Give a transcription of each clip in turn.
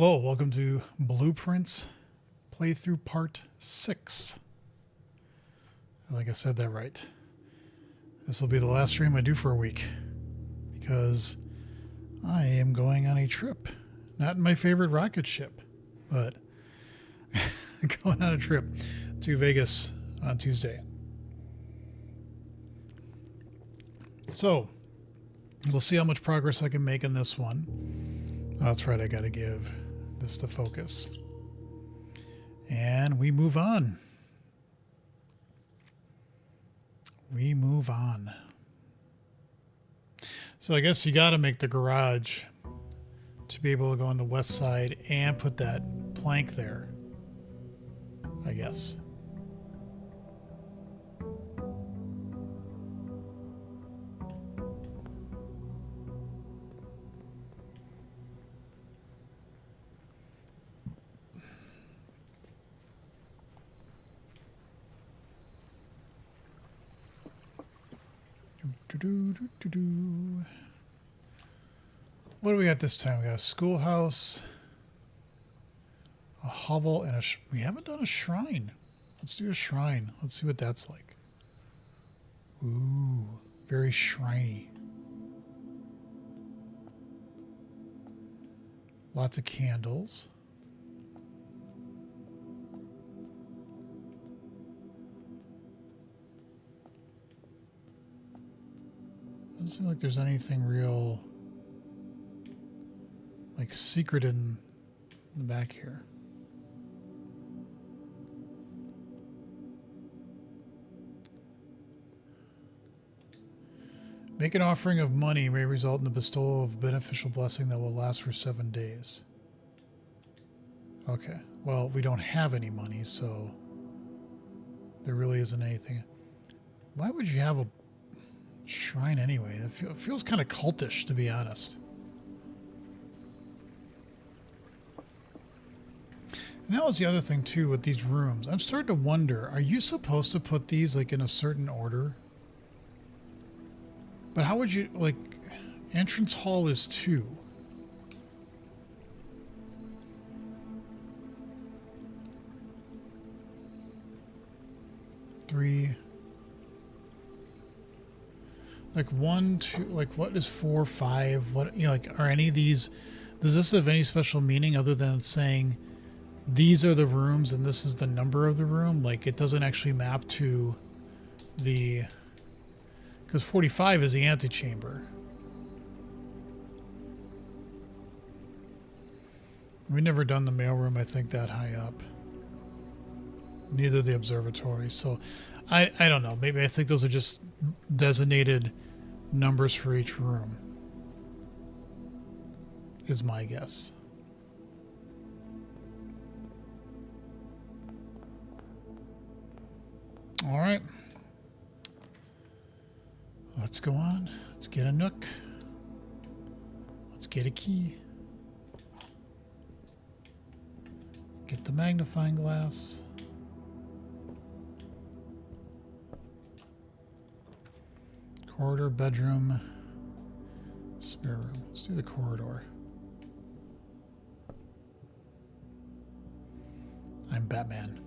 Hello, welcome to Blueprints Playthrough Part 6. I think I said that right. This will be the last stream I do for a week because I am going on a trip. Not in my favorite rocket ship, but going on a trip to Vegas on Tuesday. So, we'll see how much progress I can make in this one. Oh, that's right, I gotta give this to focus. And we move on. We move on. So I guess you gotta make the garage to be able to go on the west side and put that plank there, I guess. What do we got this time? We got a schoolhouse, a hovel, and we haven't done a shrine. Let's do a shrine. Let's see what that's like. Ooh, very shriny. Lots of candles. Doesn't seem like there's anything real, like, secret in the back here. Make an offering of money may result in the bestowal of a beneficial blessing that will last for 7 days. Okay, well, we don't have any money, so there really isn't anything. Why would you have a shrine anyway? It feels kind of cultish, to be honest. And that was the other thing too with these rooms. I'm starting to wonder, are you supposed to put these like in a certain order? But how would you, like, entrance hall is 2. Three. Like 1, 2, like what is 4, 5? What, you know, like, are any of these, does this have any special meaning other than saying these are the rooms and this is the number of the room? Like, it doesn't actually map to the, because 45 is the antechamber. We've never done the mailroom, I think, that high up. Neither the observatory. So I don't know. Maybe I think those are just designated numbers for each room, is my guess. All right. Let's go on. Let's get a nook. Let's get a key. Get the magnifying glass. Corridor, bedroom, spare room. Let's do the corridor. I'm Batman.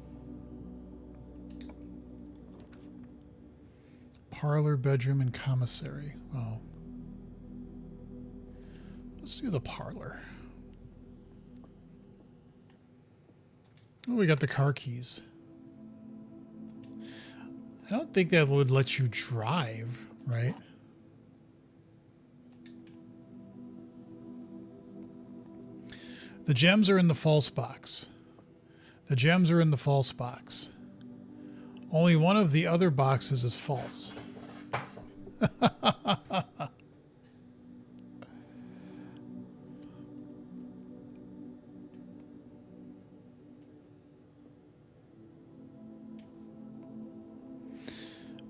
Parlor, bedroom, and commissary. Well, let's do the parlor. Oh, we got the car keys. I don't think that would let you drive, right? The gems are in the false box. The gems are in the false box. Only one of the other boxes is false.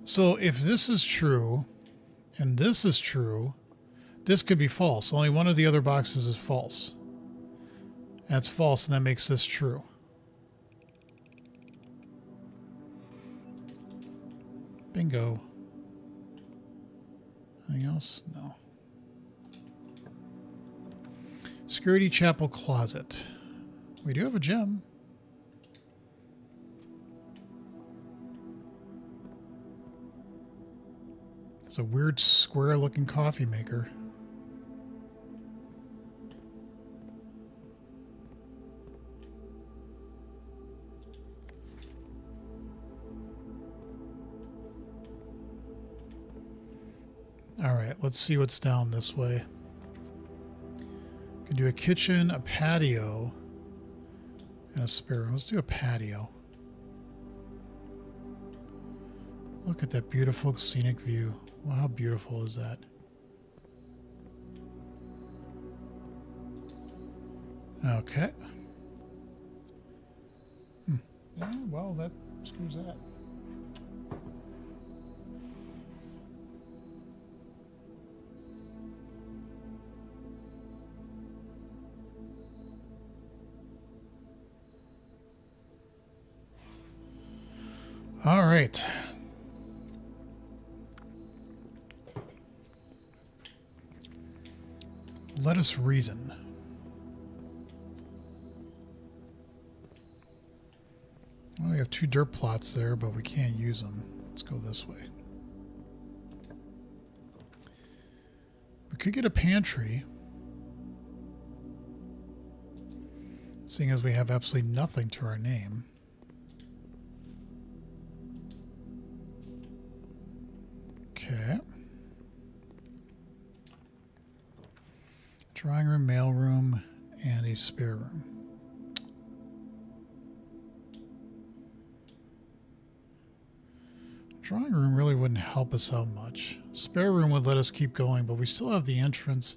So if this is true, and this is true, this could be false. Only one of the other boxes is false. That's false, and that makes this true. Bingo. Anything else? No. Security chapel closet. We do have a gem. It's a weird square-looking coffee maker. All right, let's see what's down this way. Can do a kitchen, a patio, and a spare room. Let's do a patio. Look at that beautiful scenic view. Wow, how beautiful is that? Okay. Yeah, well, that screws that. All right. Let us reason. Well, we have 2 dirt plots there, but we can't use them. Let's go this way. We could get a pantry, seeing as we have absolutely nothing to our name. Okay. Drawing room, mail room, and a spare room. Drawing room really wouldn't help us out much. Spare room would let us keep going, but we still have the entrance.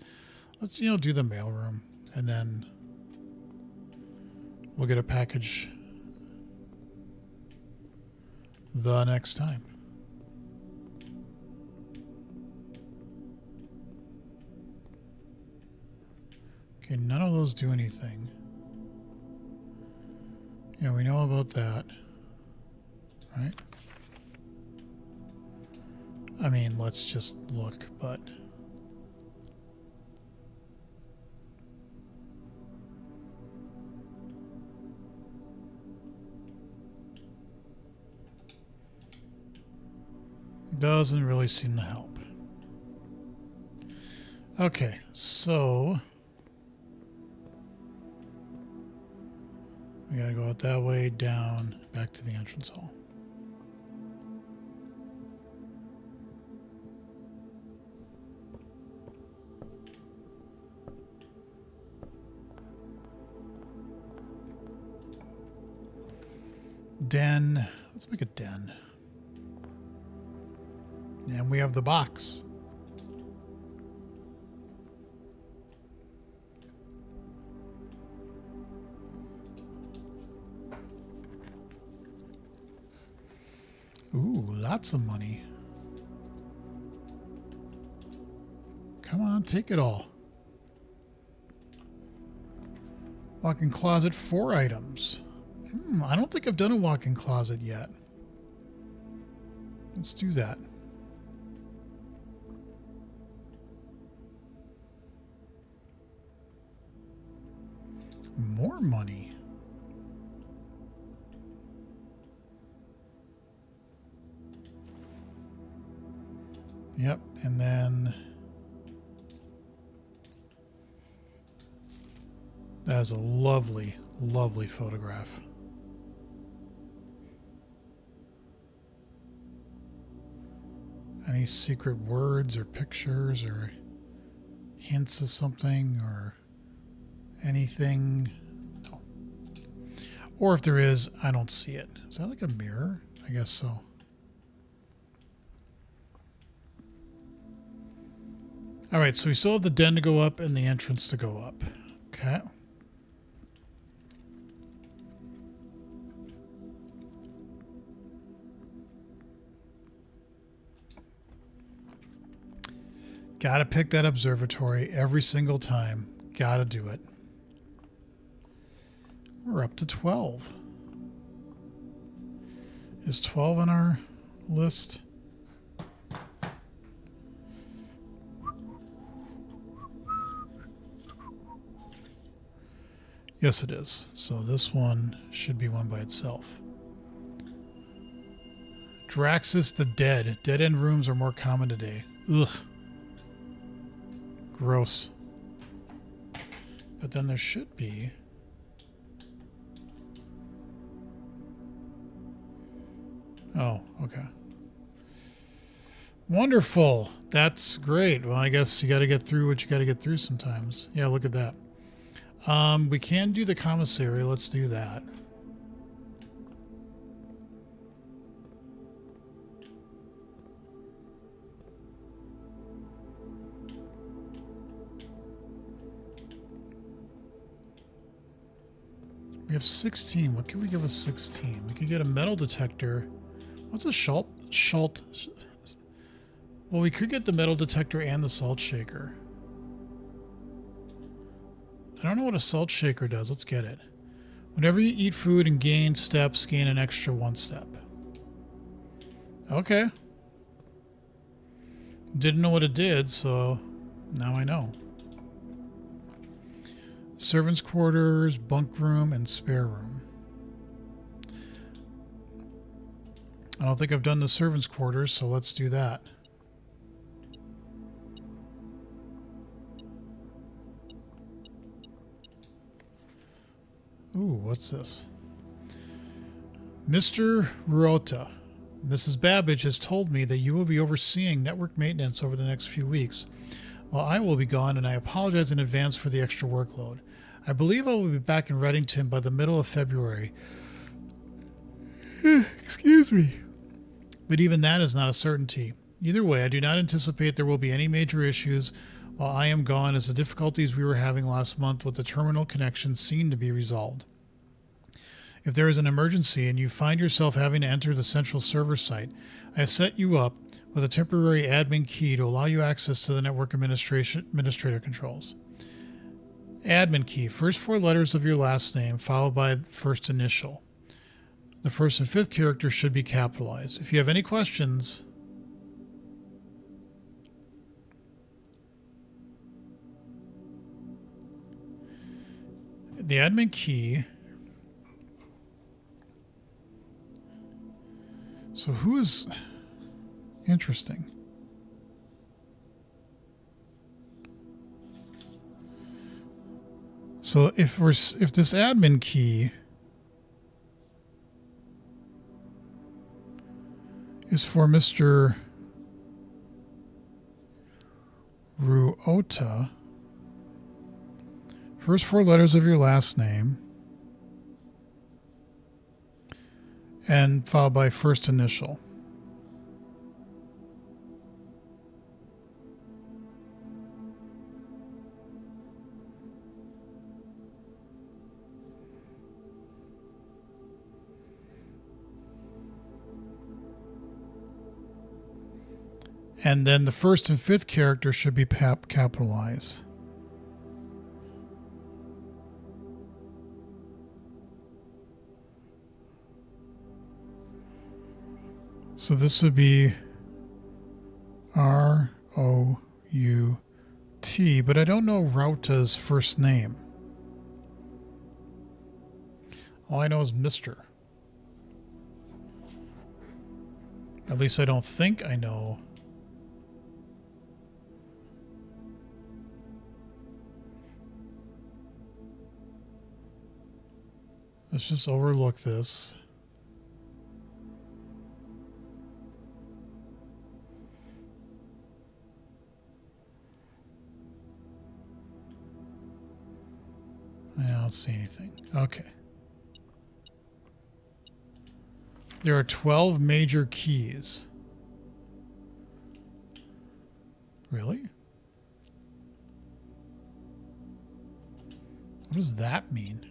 Let's, do the mail room, and then we'll get a package the next time. Okay, none of those do anything. Yeah, we know about that. Right? I mean, let's just look, but... doesn't really seem to help. Okay, so... we gotta go out that way, down, back to the entrance hall. Den. Let's make a den. And we have the box. Ooh, lots of money. Come on, take it all. Walk-in closet, 4 items. I don't think I've done a walk-in closet yet. Let's do that. More money. Yep, and then that is a lovely, lovely photograph. Any secret words or pictures or hints of something or anything? No. Or if there is, I don't see it. Is that like a mirror? I guess so. All right, so we still have the den to go up and the entrance to go up. Okay. Gotta pick that observatory every single time. Gotta do it. We're up to 12. Is 12 on our list? Yes, it is. So this one should be one by itself. Draxus the Dead. Dead-end rooms are more common today. Ugh. Gross. But then there should be... Oh, okay. Wonderful. That's great. Well, I guess you got to get through what you got to get through sometimes. Yeah, look at that. We can do the commissary. Let's do that. We have 16. What can we give us 16? We could get a metal detector. What's a shalt? Well, we could get the metal detector and the salt shaker. I don't know what a salt shaker does. Let's get it. Whenever you eat food and gain steps, gain an extra 1 step. Okay. Didn't know what it did, so now I know. Servants' quarters, bunk room, and spare room. I don't think I've done the servants' quarters, so let's do that. Ooh, what's this? Mr. Ruota, Mrs. Babbage has told me that you will be overseeing network maintenance over the next few weeks. Well, I will be gone, and I apologize in advance for the extra workload. I believe I will be back in Reddington by the middle of February. Excuse me. But even that is not a certainty. Either way, I do not anticipate there will be any major issues while I am gone, as the difficulties we were having last month with the terminal connection seem to be resolved. If there is an emergency and you find yourself having to enter the central server site, I have set you up with a temporary admin key to allow you access to the network administrator controls. Admin key, first 4 letters of your last name, followed by the first initial. The first and 5th characters should be capitalized. If you have any questions, the admin key. So who is interesting? So if this admin key is for Mr. Ruota, first 4 letters of your last name, and followed by first initial. And then the first and 5th character should be capitalized. So this would be R-O-U-T, but I don't know Rauta's first name. All I know is Mr. At least I don't think I know. Let's just overlook this. I don't see anything. Okay. There are 12 major keys. Really? What does that mean?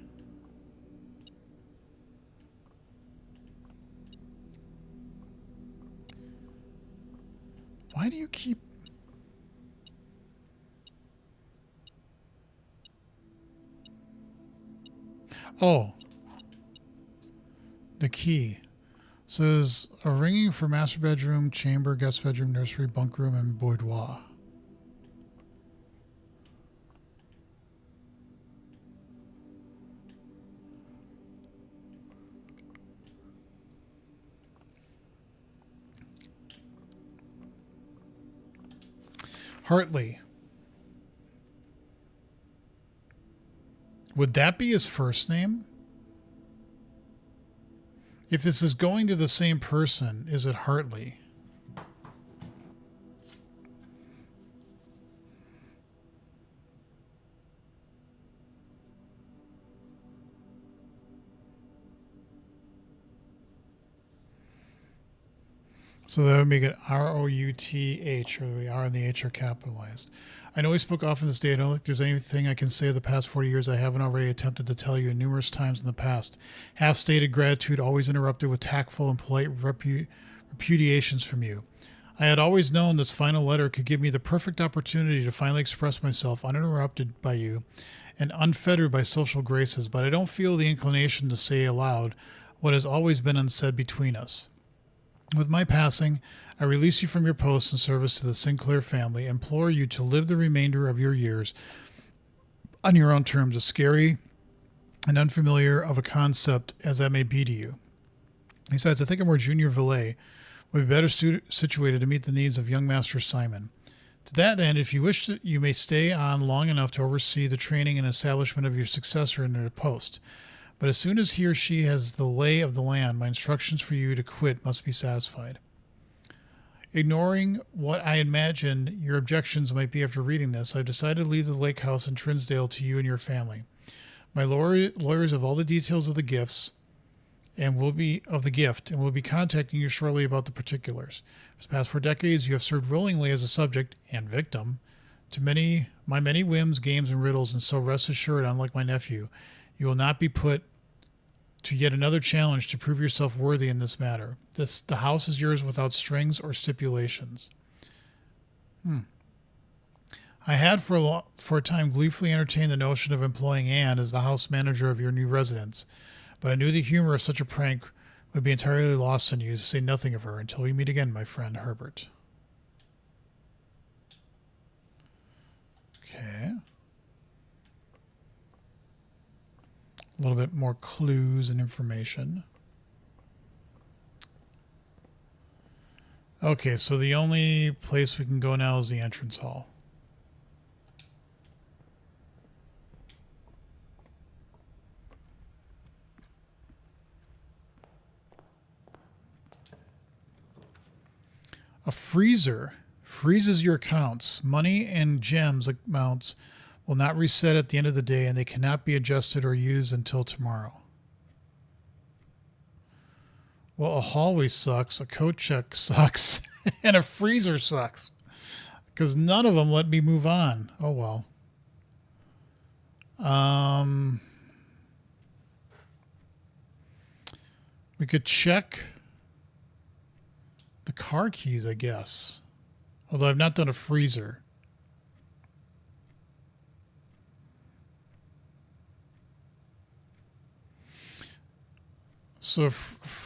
Why do you keep... Oh. The key. So there's a ringing for master bedroom, chamber, guest bedroom, nursery, bunk room, and boudoir. Hartley. Would that be his first name? If this is going to the same person, is it Hartley? So that would make it R-O-U-T-H, or the R and the H are capitalized. I know we spoke often this day. I don't think there's anything I can say of the past 40 years I haven't already attempted to tell you numerous times in the past. Half-stated gratitude always interrupted with tactful and polite repudiations from you. I had always known this final letter could give me the perfect opportunity to finally express myself uninterrupted by you and unfettered by social graces, but I don't feel the inclination to say aloud what has always been unsaid between us. With my passing, I release you from your post and service to the Sinclair family, implore you to live the remainder of your years on your own terms, as scary and unfamiliar of a concept as that may be to you. Besides, I think a more junior valet would be better situated to meet the needs of young Master Simon. To that end, if you wish to, you may stay on long enough to oversee the training and establishment of your successor in their post. But as soon as he or she has the lay of the land, my instructions for you to quit must be satisfied. Ignoring what I imagine your objections might be after reading this, I've decided to leave the lake house in Trinsdale to you and your family. My lawyers have all the details of the gifts and will be contacting you shortly about the particulars. For the past 4 decades, you have served willingly as a subject and victim to my many whims, games, and riddles, and so rest assured, unlike my nephew, you will not be put to yet another challenge to prove yourself worthy in this matter. The house is yours without strings or stipulations. I had for a time gleefully entertained the notion of employing Anne as the house manager of your new residence, but I knew the humor of such a prank would be entirely lost on you, to say nothing of her, until we meet again, my friend Herbert. Okay. A little bit more clues and information. Okay, so the only place we can go now is the entrance hall. A freezer freezes your accounts. Money and gems amounts will not reset at the end of the day, and they cannot be adjusted or used until tomorrow. Well, a hallway sucks, a coat check sucks, and a freezer sucks. Because none of them let me move on. Oh, well. We could check the car keys, I guess. Although I've not done a freezer. So,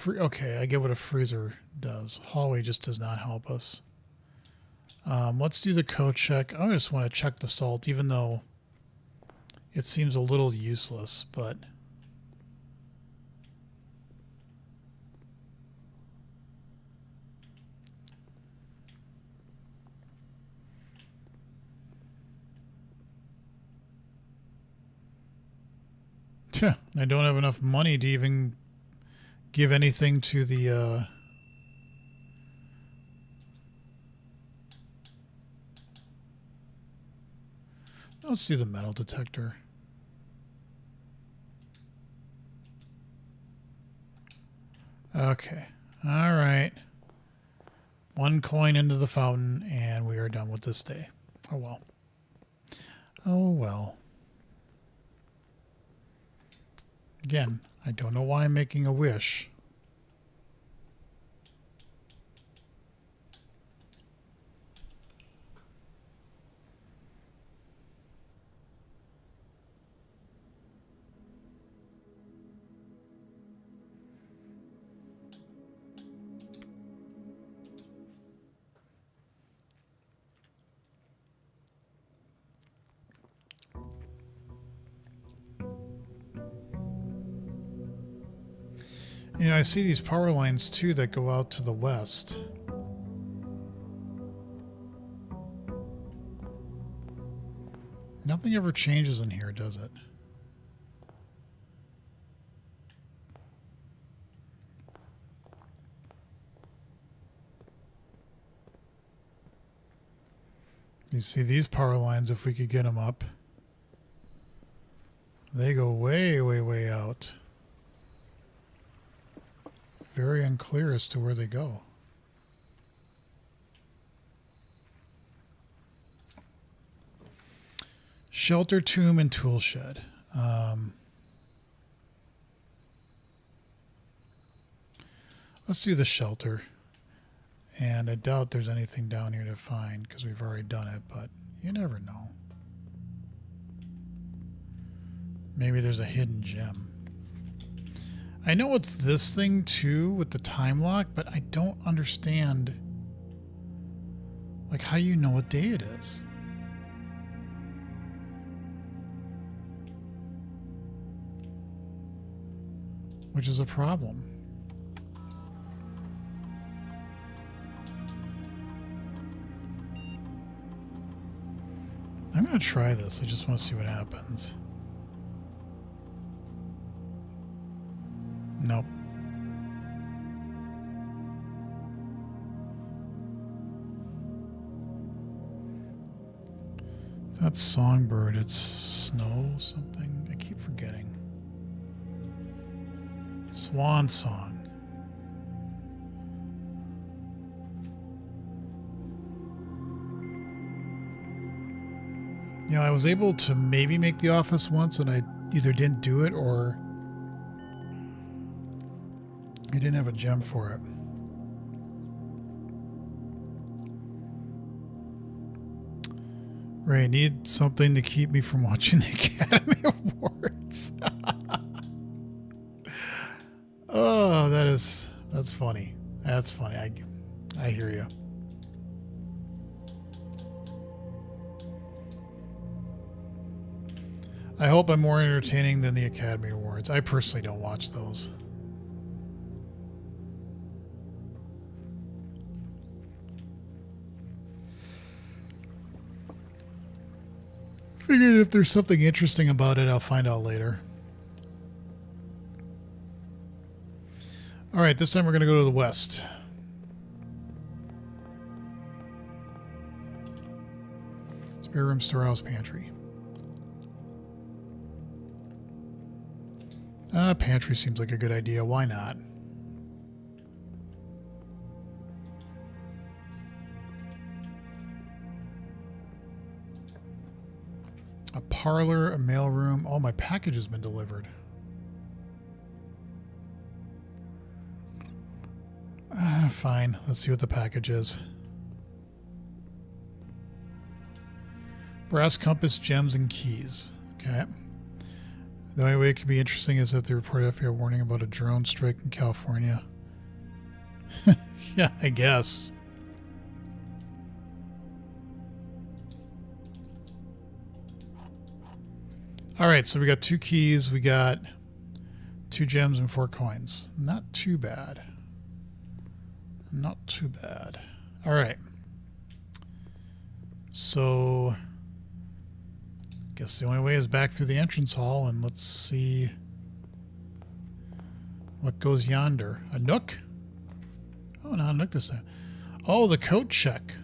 okay, I get what a freezer does. Hallway just does not help us. Let's do the code check. I just want to check the salt, even though it seems a little useless, but... I don't have enough money to even give anything to the let's do the metal detector. Okay. All right. 1 coin into the fountain and we are done with this day. Oh well. Oh well. Again, I don't know why I'm making a wish. You know, I see these power lines too that go out to the west. Nothing ever changes in here, does it? You see these power lines, if we could get them up, they go way, way, way out. Very unclear as to where they go. Shelter, tomb, and tool shed. Let's do the shelter. And I doubt there's anything down here to find because we've already done it, but you never know. Maybe there's a hidden gem. I know it's this thing too with the time lock, but I don't understand like how you know what day it is. Which is a problem. I'm going to try this. I just want to see what happens. Nope. That's Songbird. It's Snow something. I keep forgetting. Swan Song. You know, I was able to maybe make the office once and I either didn't do it or I didn't have a gem for it. Ray, I need something to keep me from watching the Academy Awards. Oh, that's funny. That's funny. I hear you. I hope I'm more entertaining than the Academy Awards. I personally don't watch those. Figured if there's something interesting about it, I'll find out later. All right, this time we're going to go to the west. Spare room, storehouse, pantry. Pantry seems like a good idea. Why not? A parlor, a mailroom. Oh, my package has been delivered. Fine. Let's see what the package is. Brass compass, gems, and keys. Okay. The only way it could be interesting is if they report FBI warning about a drone strike in California. Yeah, I guess. All right, so we got 2 keys. We got 2 gems and 4 coins. Not too bad. Not too bad. All right. So guess the only way is back through the entrance hall, and let's see what goes yonder. A nook? Oh, not a nook this time. Oh, the coat check.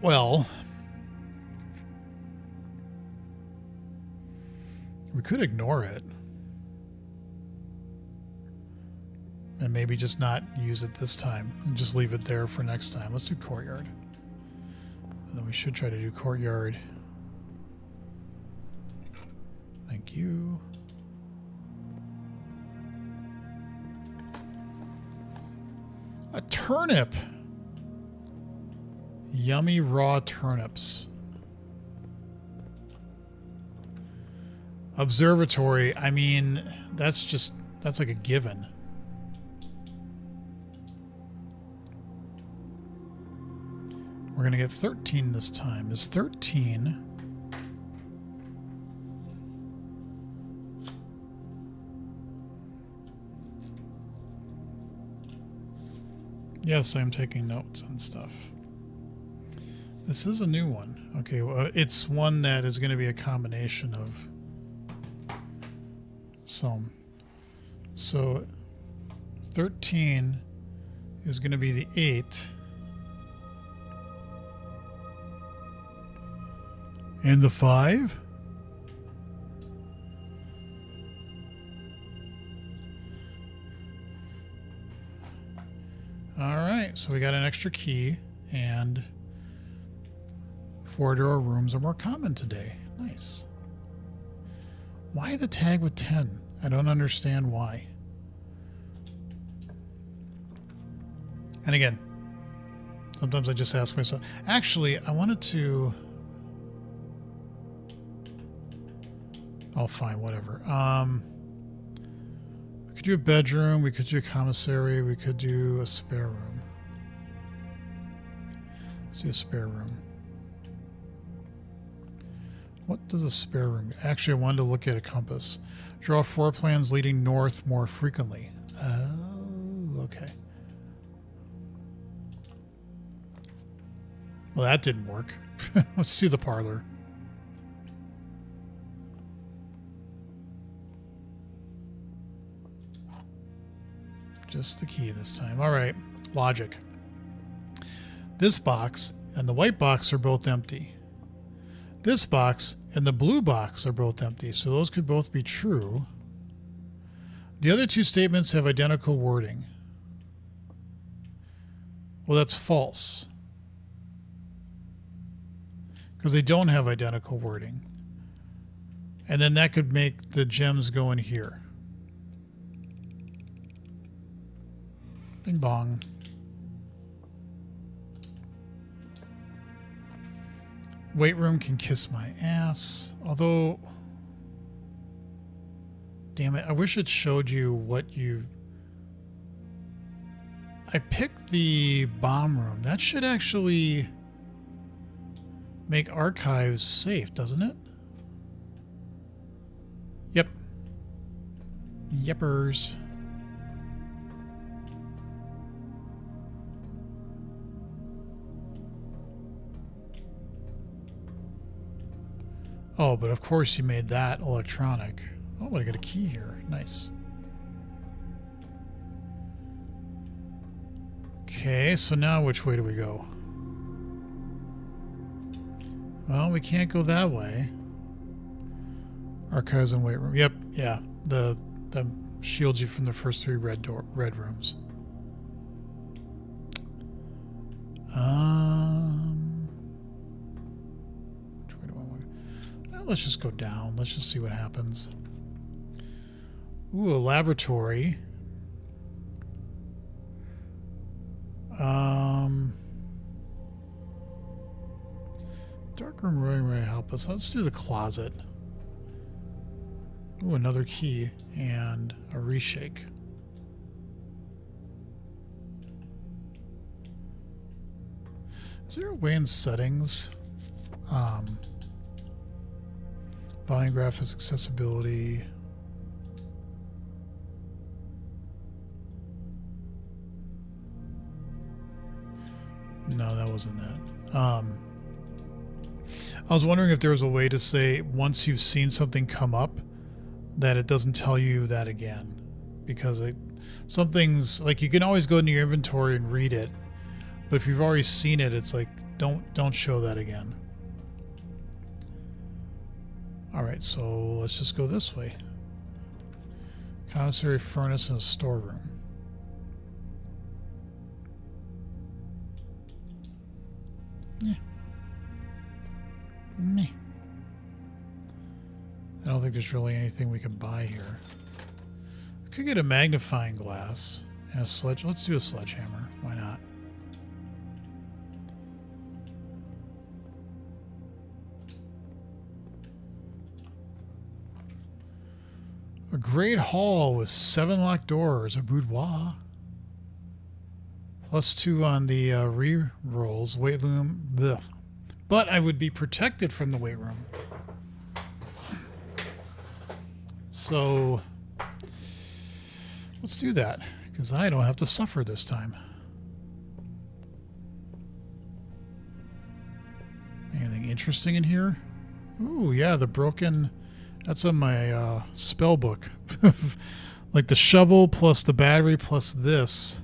Well, we could ignore it and maybe just not use it this time and just leave it there for next time. Let's do courtyard. And then we should try to do courtyard. Thank you. A turnip. Yummy raw turnips. Observatory. I mean, that's like a given. We're going to get 13 this time. Is 13... Yes, I'm taking notes and stuff. This is a new one. Okay, well, it's one that is going to be a combination of some. So 13 is going to be the 8. And the 5? All right, so we got an extra key, and 4-door rooms are more common today. Nice. Why the tag with 10? I don't understand why. And again, sometimes I just ask myself. Actually, I wanted to... Oh, fine, whatever. We could do a bedroom. We could do a commissary. We could do a spare room. Let's do a spare room. What does a spare room... Actually, I wanted to look at a compass. Draw floor plans leading north more frequently. Oh, okay. Well, that didn't work. Let's do the parlor. Just the key this time. All right. Logic. This box and the white box are both empty. This box and the blue box are both empty, so those could both be true. The other two statements have identical wording. Well, that's false, because they don't have identical wording. And then that could make the gems go in here. Bing bong. Weight room can kiss my ass. Although, damn it, I wish it showed you what you... I picked the bomb room. That should actually make archives safe, doesn't it? Yep. Yeppers. Oh, but of course you made that electronic. Oh, but I got a key here. Nice. Okay, so now which way do we go? Well, we can't go that way. Archives and weight room. Yep, yeah. The shields you from the first 3 red rooms. Which way do I want to go? Well, let's just go down. Let's just see what happens. Ooh, a laboratory. Dark room really help us. Let's do the closet. Ooh, another key and a reshake. Is there a way in settings? Volume graphics, accessibility. No, that wasn't that. I was wondering if there was a way to say once you've seen something come up that it doesn't tell you that again, because some things, like, you can always go into your inventory and read it, but if you've already seen it, it's like don't show that again. All right, so let's just go this way. Commissary, furnace, and a storeroom. Yeah. Meh. I don't think there's really anything we can buy here. We could get a magnifying glass and a sledge. Let's do a sledgehammer. Why not? A great hall with 7 locked doors. A boudoir. +2 on the re-rolls. Weight room. Blech. But I would be protected from the weight room. So let's do that, because I don't have to suffer this time. interesting in here? Ooh, yeah, the broken... That's on my spell book. Like the shovel plus the battery plus this.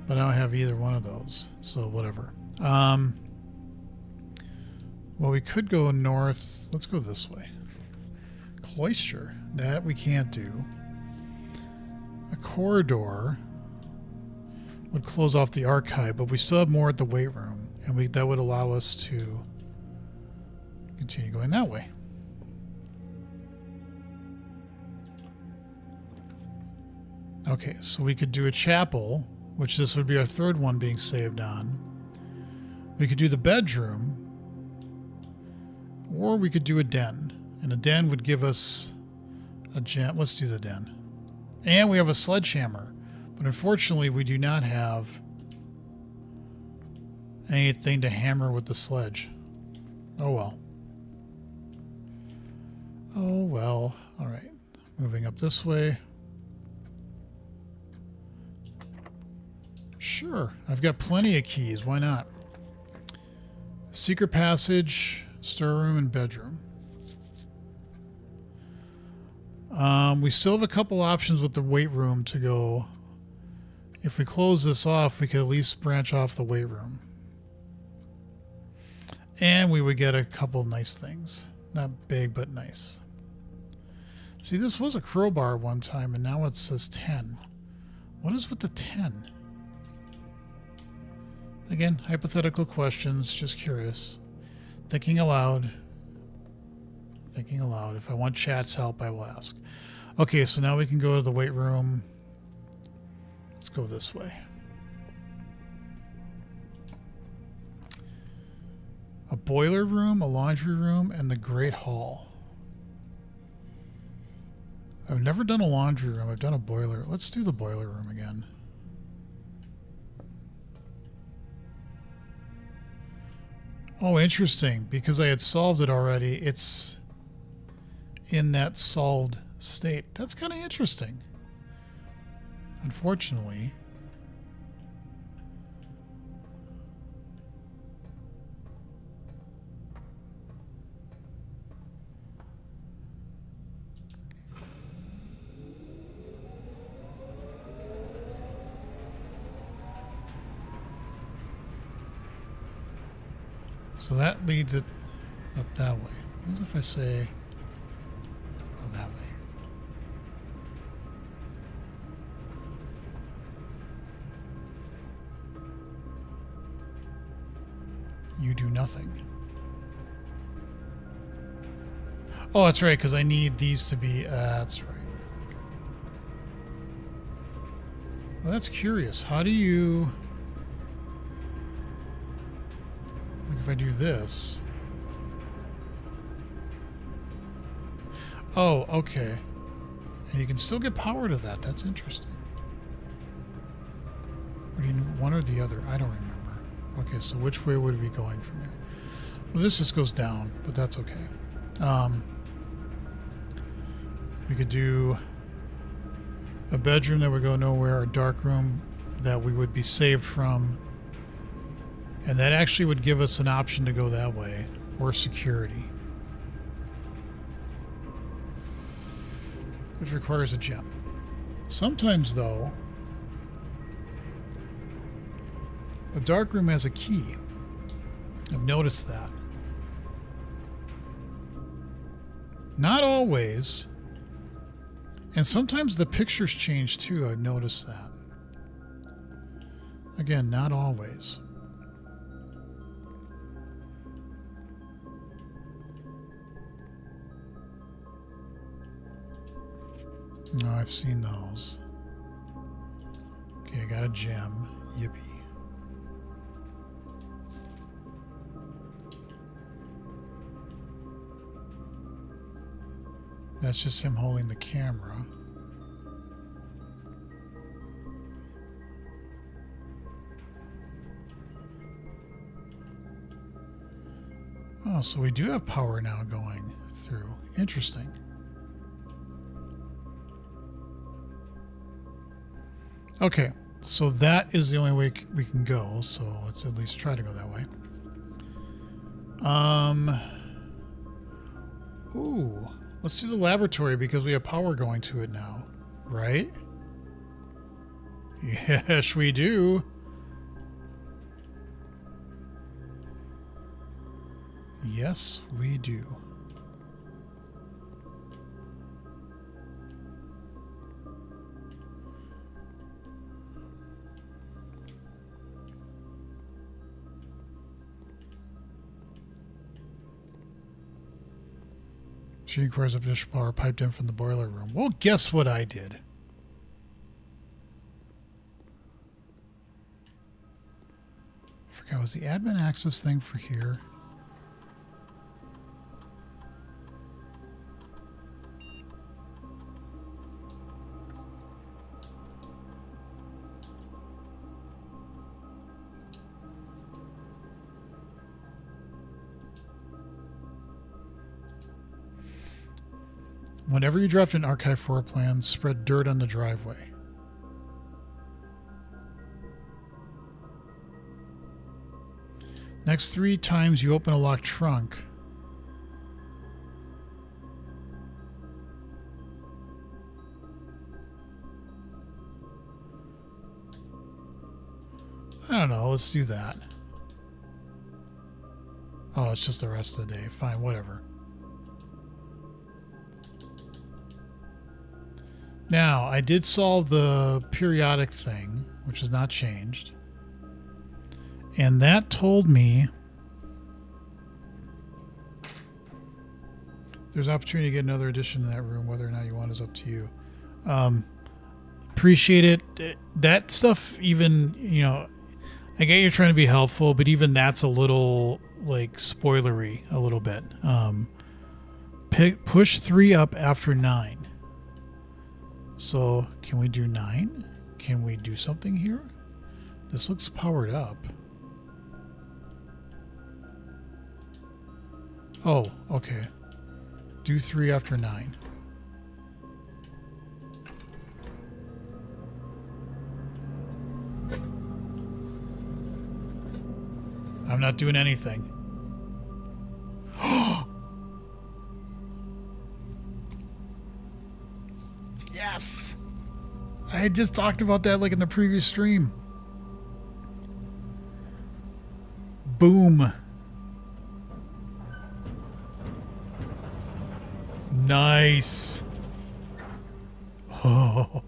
But I don't have either one of those, so whatever. Well, we could go north. Let's go this way. Cloister. That we can't do. A corridor would close off the archive, but we still have more at the weight room, and that would allow us to continue going that way. Okay, so we could do a chapel, which this would be our third one being saved on. We could do the bedroom, or we could do a den. And a den would give us a gem. Let's do the den. And we have a sledgehammer. But unfortunately, we do not have anything to hammer with the sledge. Oh well. Oh well. All right. Moving up this way. Sure. I've got plenty of keys. Why not? Secret passage, storeroom, and bedroom. We still have a couple options with the weight room to go. If we close this off, we could at least branch off the weight room. And we would get a couple of nice things. Not big, but nice. See, this was a crowbar one time, and now it says 10. What is with the 10? Again, hypothetical questions, just curious. Thinking aloud. Thinking aloud. If I want chat's help, I will ask. Okay, so now we can go to the weight room. Let's go this way. A boiler room, a laundry room, and the Great Hall. I've never done a laundry room. I've done a boiler. Let's do the boiler room again. Oh, interesting. Because I had solved it already, it's in that solved state. That's kind of interesting. Unfortunately. So that leads it up that way. What if I say go that way? You do nothing. Oh, that's right, because I need these to be... that's right. Well, that's curious. How do you... Like if I do this... Oh, okay. And you can still get power to that. That's interesting. Or do you need one or the other? I don't remember. Okay, so which way would we be going from here? Well, this just goes down, but that's okay. We could do a bedroom that would go nowhere, a dark room that we would be saved from, and that actually would give us an option to go that way, or security, which requires a gem. Sometimes, though, the dark room has a key. I've noticed that. Not always. And sometimes the pictures change too. I've noticed that. Again, not always. No, I've seen those. Okay, I got a gem. Yippee. That's just him holding the camera. Oh, so we do have power now going through. Interesting. Okay, so that is the only way we can go, so let's at least try to go that way. Um. Ooh. Let's do the laboratory because we have power going to it now. Right? Yes, we do. Yes, we do. She requires additional power piped in from the boiler room. Well, guess what I did? Forgot, was the admin access thing for here? Whenever you draft an archive floor plan, spread dirt on the driveway. Next 3 times you open a locked trunk, I don't know, let's do that. Oh, it's just the rest of the day. Fine, whatever. Now, I did solve the periodic thing, which has not changed. And that told me there's an opportunity to get another addition to that room. Whether or not you want is up to you. Appreciate it. That stuff, even, you know, I get you're trying to be helpful, but even that's a little, like, spoilery a little bit. Push 3 up after 9. So, can we do 9? Can we do something here? This looks powered up. Oh, okay. Do 3 after 9. I'm not doing anything. Yes! I had just talked about that like in the previous stream. Boom. Nice. Oh.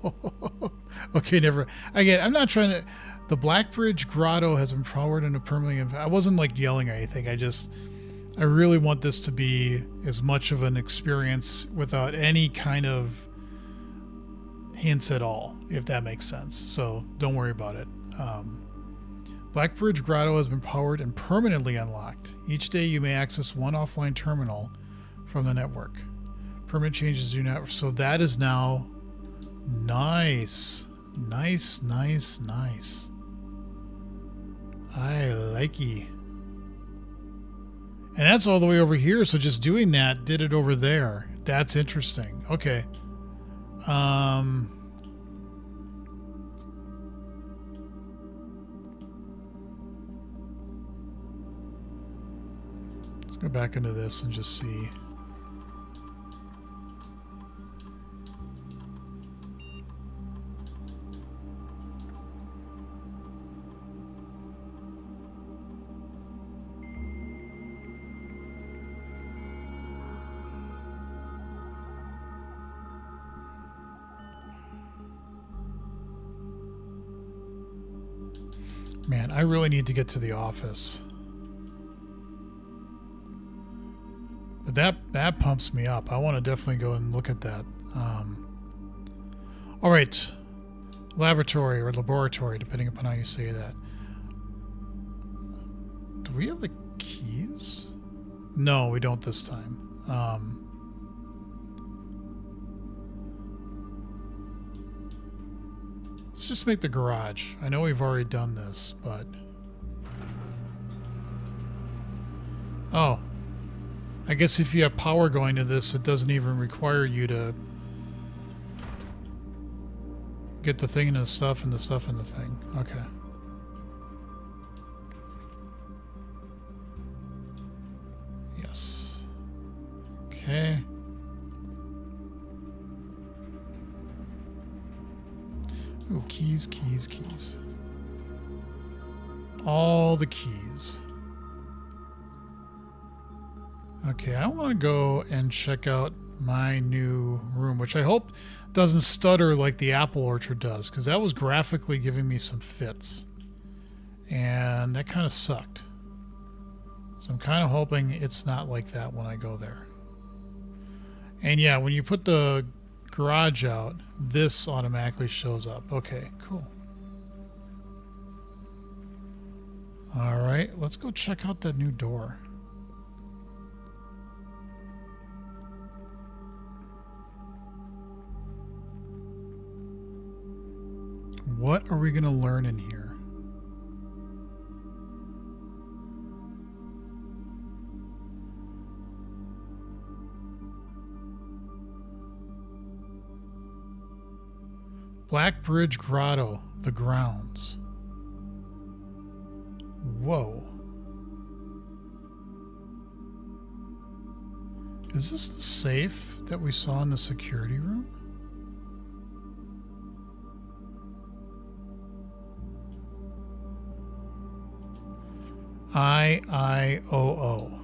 Okay, never. Again, I'm not trying to... The Blackbridge Grotto has been powered into permanently... I wasn't like yelling or anything. I really want this to be as much of an experience without any kind of hints at all, if that makes sense. So don't worry about it. Blackbridge Grotto has been powered and permanently unlocked. Each day you may access one offline terminal from the network. Permanent changes do not... So that is now... Nice. Nice, nice, nice. I likey. And that's all the way over here, so just doing that did it over there. That's interesting. Okay. Let's go back into this and just see. Man, I really need to get to the office. But that pumps me up. I want to definitely go and look at that. All right. Laboratory or laboratory, depending upon how you say that. Do we have the keys? No, we don't this time. Let's just make the garage. I know we've already done this, but... Oh. I guess if you have power going to this, it doesn't even require you to get the thing and the stuff and the stuff and the thing. Okay. Okay. Ooh, keys, keys, keys. All the keys. Okay, I want to go and check out my new room, which I hope doesn't stutter like the apple orchard does, because that was graphically giving me some fits. And that kind of sucked. So I'm kind of hoping it's not like that when I go there. And yeah, when you put the garage out, this automatically shows up. Okay, cool. All right, let's go check out that new door. What are we going to learn in here? Black Bridge Grotto, the grounds. Whoa. Is this the safe that we saw in the security room? IIOO.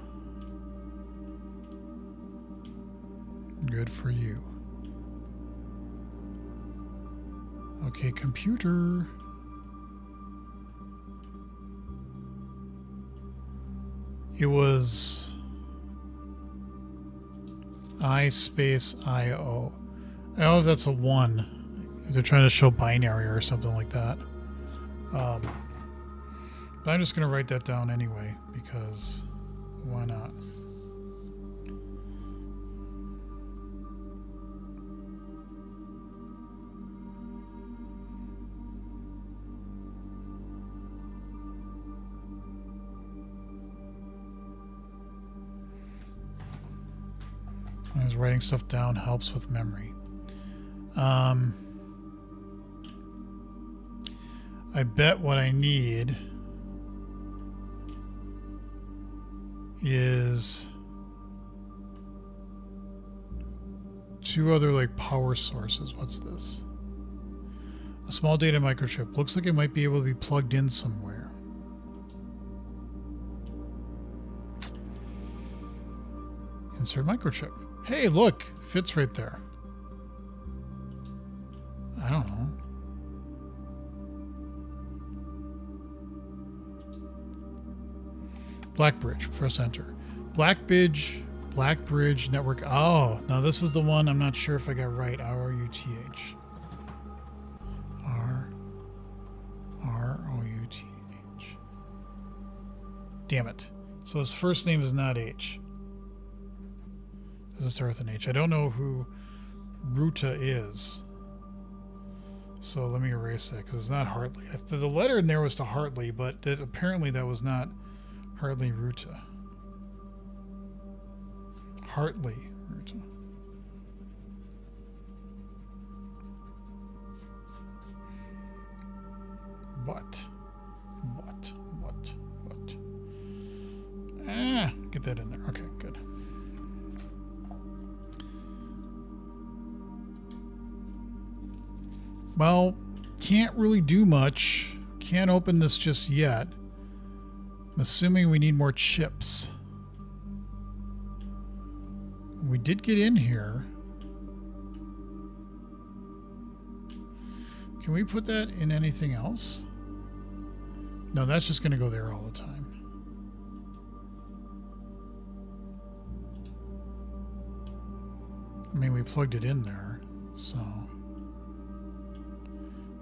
Good for you. Okay, computer. It was I space IO. I don't know if that's a 1. If they're trying to show binary or something like that. But I'm just going to write that down anyway, because why not? Sometimes writing stuff down helps with memory. I bet what I need is 2 other like power sources. What's this? A small data microchip. Looks like it might be able to be plugged in somewhere. Insert microchip. Hey, look, fits right there. I don't know. Blackbridge, press enter. Blackbridge network. Oh, now this is the one I'm not sure if I got right. R-U-T-H. R-O-U-T-H. Damn it. So his first name is not H. Does it start with an H? I don't know who Ruta is. So let me erase that because it's not Hartley. The letter in there was to Hartley, but apparently that was not Hartley Ruta. Hartley Ruta. What? Get that in there. Okay, good. Well, can't really do much. Can't open this just yet. I'm assuming we need more chips. We did get in here. Can we put that in anything else? No, that's just going to go there all the time. I mean, we plugged it in there, so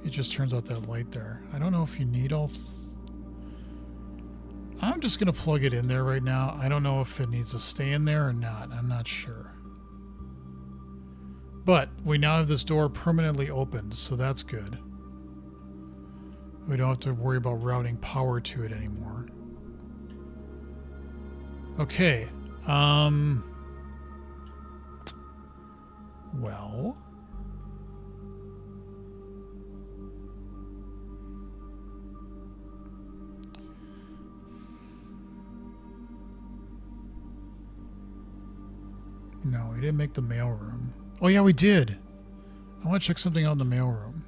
it just turns out that light there. I don't know if you need all... I'm just going to plug it in there right now. I don't know if it needs to stay in there or not. I'm not sure. But we now have this door permanently opened, so that's good. We don't have to worry about routing power to it anymore. Okay. Well... No. We didn't make the mailroom. Oh yeah, we did. I want to check something out in the mailroom.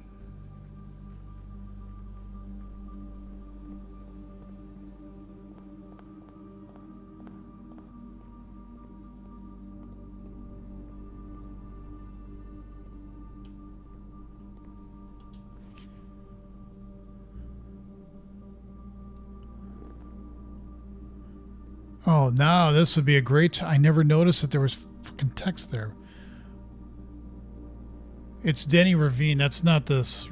Oh, now this would be a great... I never noticed that there was fucking text there. It's Denny Ravine. That's not this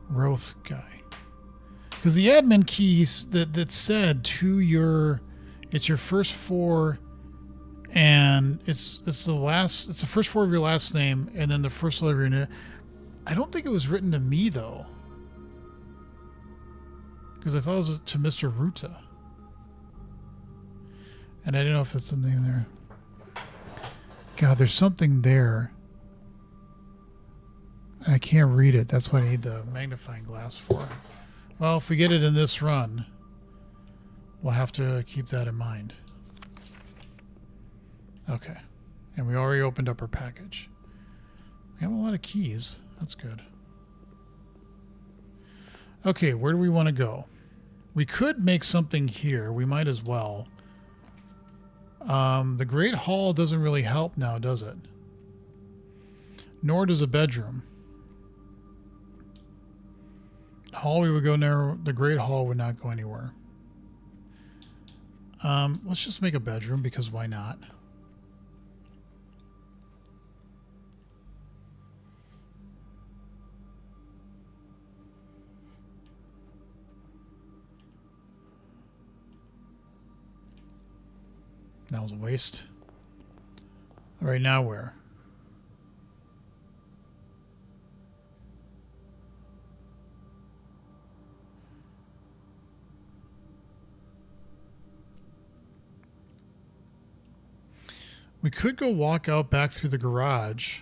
Roth guy. Because the admin keys that said to your... It's your first four, and it's the last... It's the first four of your last name, and then the first letter of your name. I don't think it was written to me, though. Because I thought it was to Mr. Ruta. And I don't know if that's the name there. God, there's something there. And I can't read it. That's what I need the magnifying glass for. Well, if we get it in this run, we'll have to keep that in mind. Okay. And we already opened up our package. We have a lot of keys. That's good. Okay, where do we want to go? We could make something here. We might as well. The Great Hall doesn't really help now, does it? Nor does a bedroom. Hall we would go narrow. The Great Hall would not go anywhere. Let's just make a bedroom, because why not? That was a waste. All right, now where? We could go walk out back through the garage.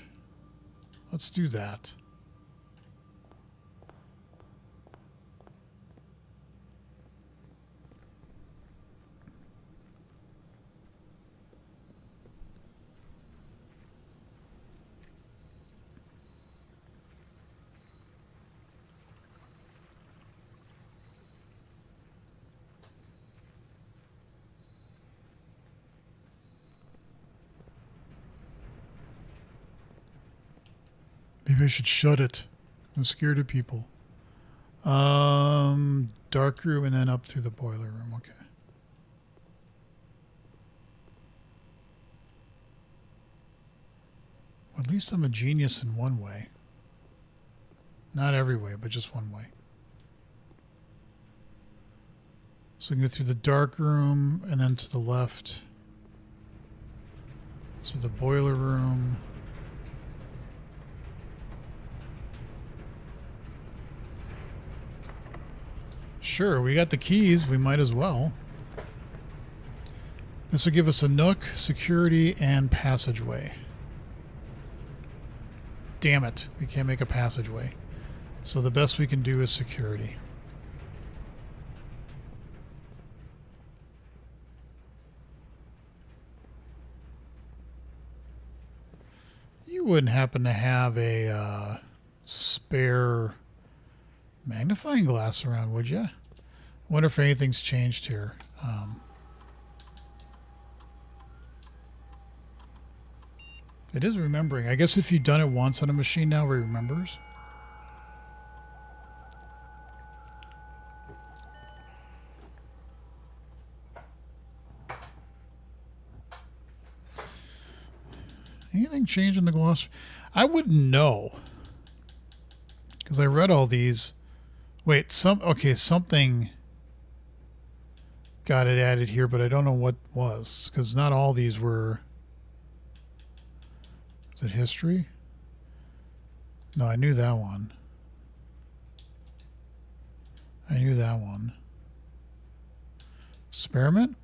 Let's do that. Maybe I should shut it. I'm scared of people. Dark room and then up through the boiler room. Okay. Well, at least I'm a genius in one way. Not every way, but just one way. So we can go through the dark room and then to the left. So the boiler room. Sure, we got the keys. We might as well. This will give us a nook, security, and passageway. Damn it. We can't make a passageway. So the best we can do is security. You wouldn't happen to have a spare magnifying glass around, would you? I wonder if anything's changed here. It is remembering. I guess if you've done it once on a machine now, it remembers. Anything change in the glossary? I wouldn't know. Because I read all these. Wait, something got it added here, but I don't know what was. Because not all these were... Is it history? No, I knew that one. I knew that one. Experiment?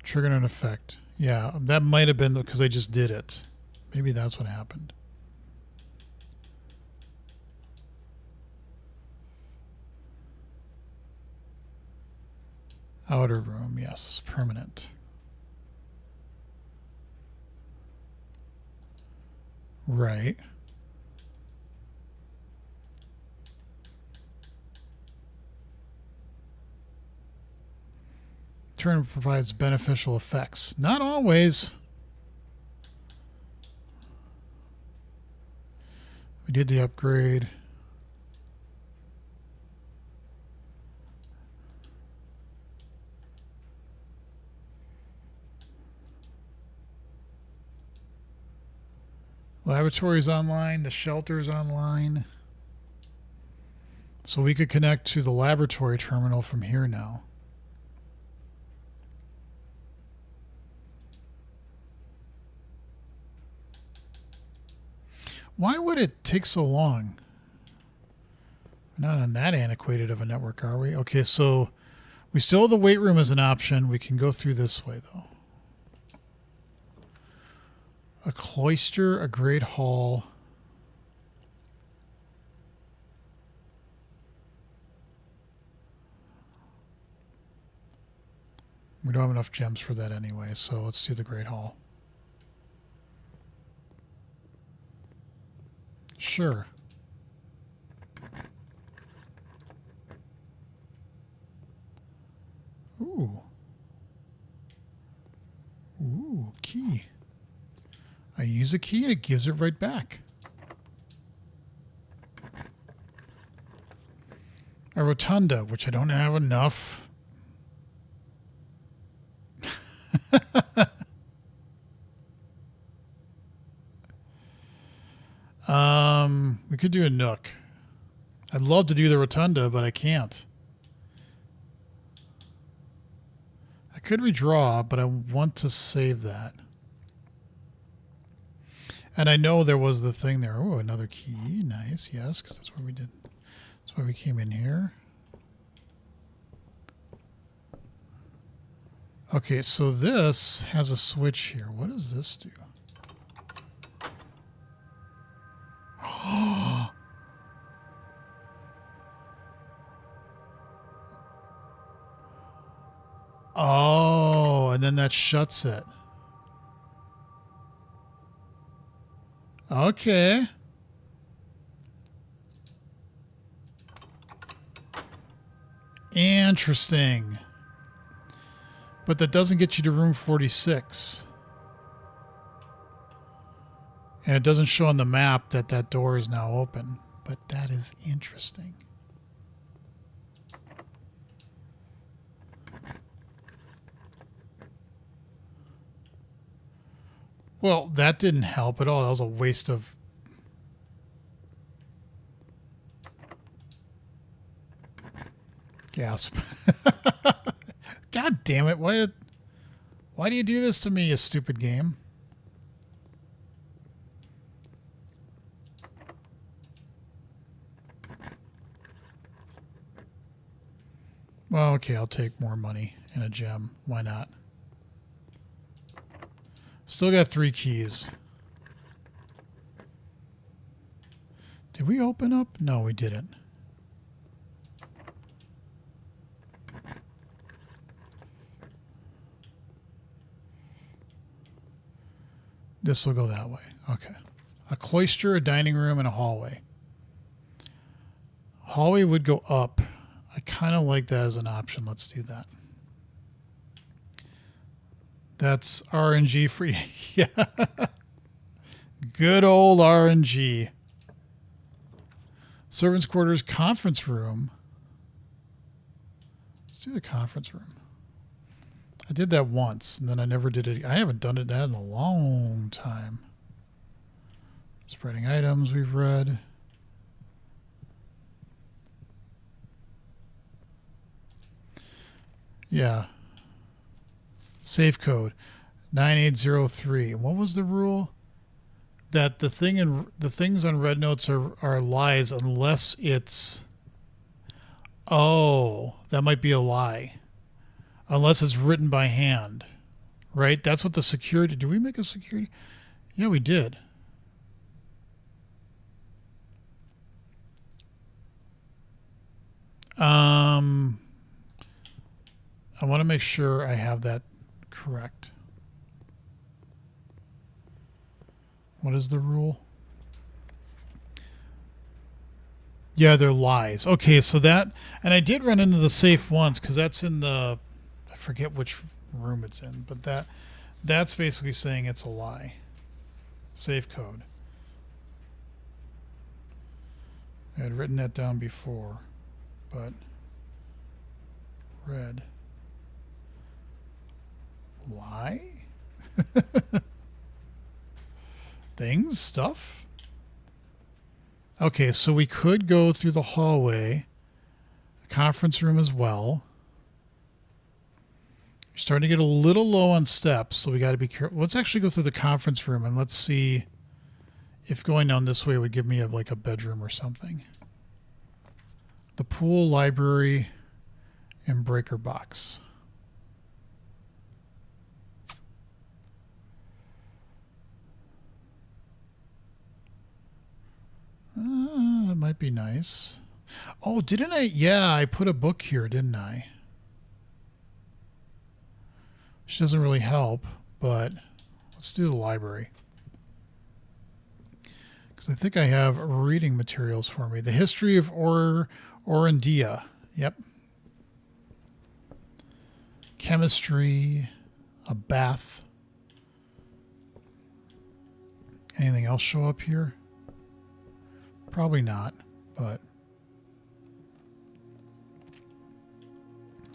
Trigger an effect. Yeah, that might have been because I just did it. Maybe that's what happened. Outer room, yes, permanent. Right. Turn provides beneficial effects. Not always. We did the upgrade. Laboratory's online. The shelter's online. So we could connect to the laboratory terminal from here now. Why would it take so long? We're not on that antiquated of a network, are we? Okay, so we still have the weight room as an option. We can go through this way, though. A cloister, a great hall. We don't have enough gems for that anyway, so let's do the great hall. Sure. Ooh. Ooh, key. I use a key and it gives it right back. A rotunda, which I don't have enough. We could do a nook. I'd love to do the rotunda, but I can't. I could redraw, but I want to save that. And I know there was the thing there. Oh, another key. Nice. Yes, because that's what we did. That's why we came in here. Okay, so this has a switch here. What does this do? Oh, and then that shuts it. Okay. Interesting. But that doesn't get you to room 46. And it doesn't show on the map that that door is now open. But that is interesting. Well, that didn't help at all. That was a waste of... Gasp. God damn it. Why do you do this to me, you stupid game? Well, okay, I'll take more money and a gem. Why not? Still got 3 keys. Did we open up? No, we didn't. This will go that way. Okay. A cloister, a dining room, and a hallway. Hallway would go up. I kind of like that as an option. Let's do that. That's RNG free. Yeah. Good old RNG. Servants' quarters, conference room. Let's do the conference room. I did that once, and then I never did it. I haven't done it that in a long time. Spreading items we've read. Yeah. Safe code 9803. What was the rule? That the things on red notes are lies unless it's... Oh, that might be a lie. Unless it's written by hand. Right? That's what the security... Did we make a security? Yeah, we did. I want to make sure I have that correct. What is the rule? Yeah, they're lies. Okay, so that, and I did run into the safe once because that's in the, I forget which room it's in, but that's basically saying it's a lie. Safe code. I had written that down before, but red. Lie? Things? Stuff? Okay, so we could go through the hallway, the conference room as well. We're starting to get a little low on steps, so we got to be careful. Let's actually go through the conference room and let's see if going down this way would give me like a bedroom or something. The pool, library, and breaker box. That might be nice. Oh, didn't I? Yeah, I put a book here, didn't I? Which doesn't really help, but let's do the library. Because I think I have reading materials for me. The History of Orondia. Yep. Chemistry. A bath. Anything else show up here? Probably not, but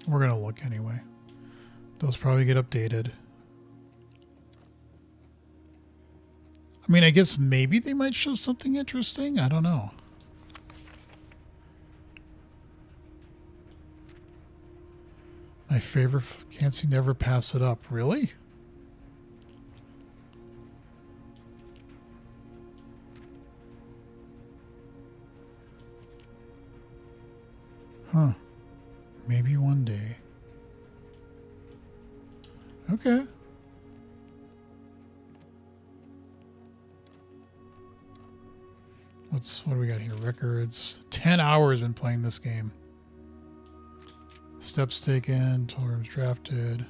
we're going to look anyway. Those probably get updated. I mean, I guess maybe they might show something interesting. I don't know. My favorite, can't see never pass it up. Really? Huh. Maybe one day. Okay. What do we got here? Records. 10 hours been playing this game. Steps taken. Total rooms drafted.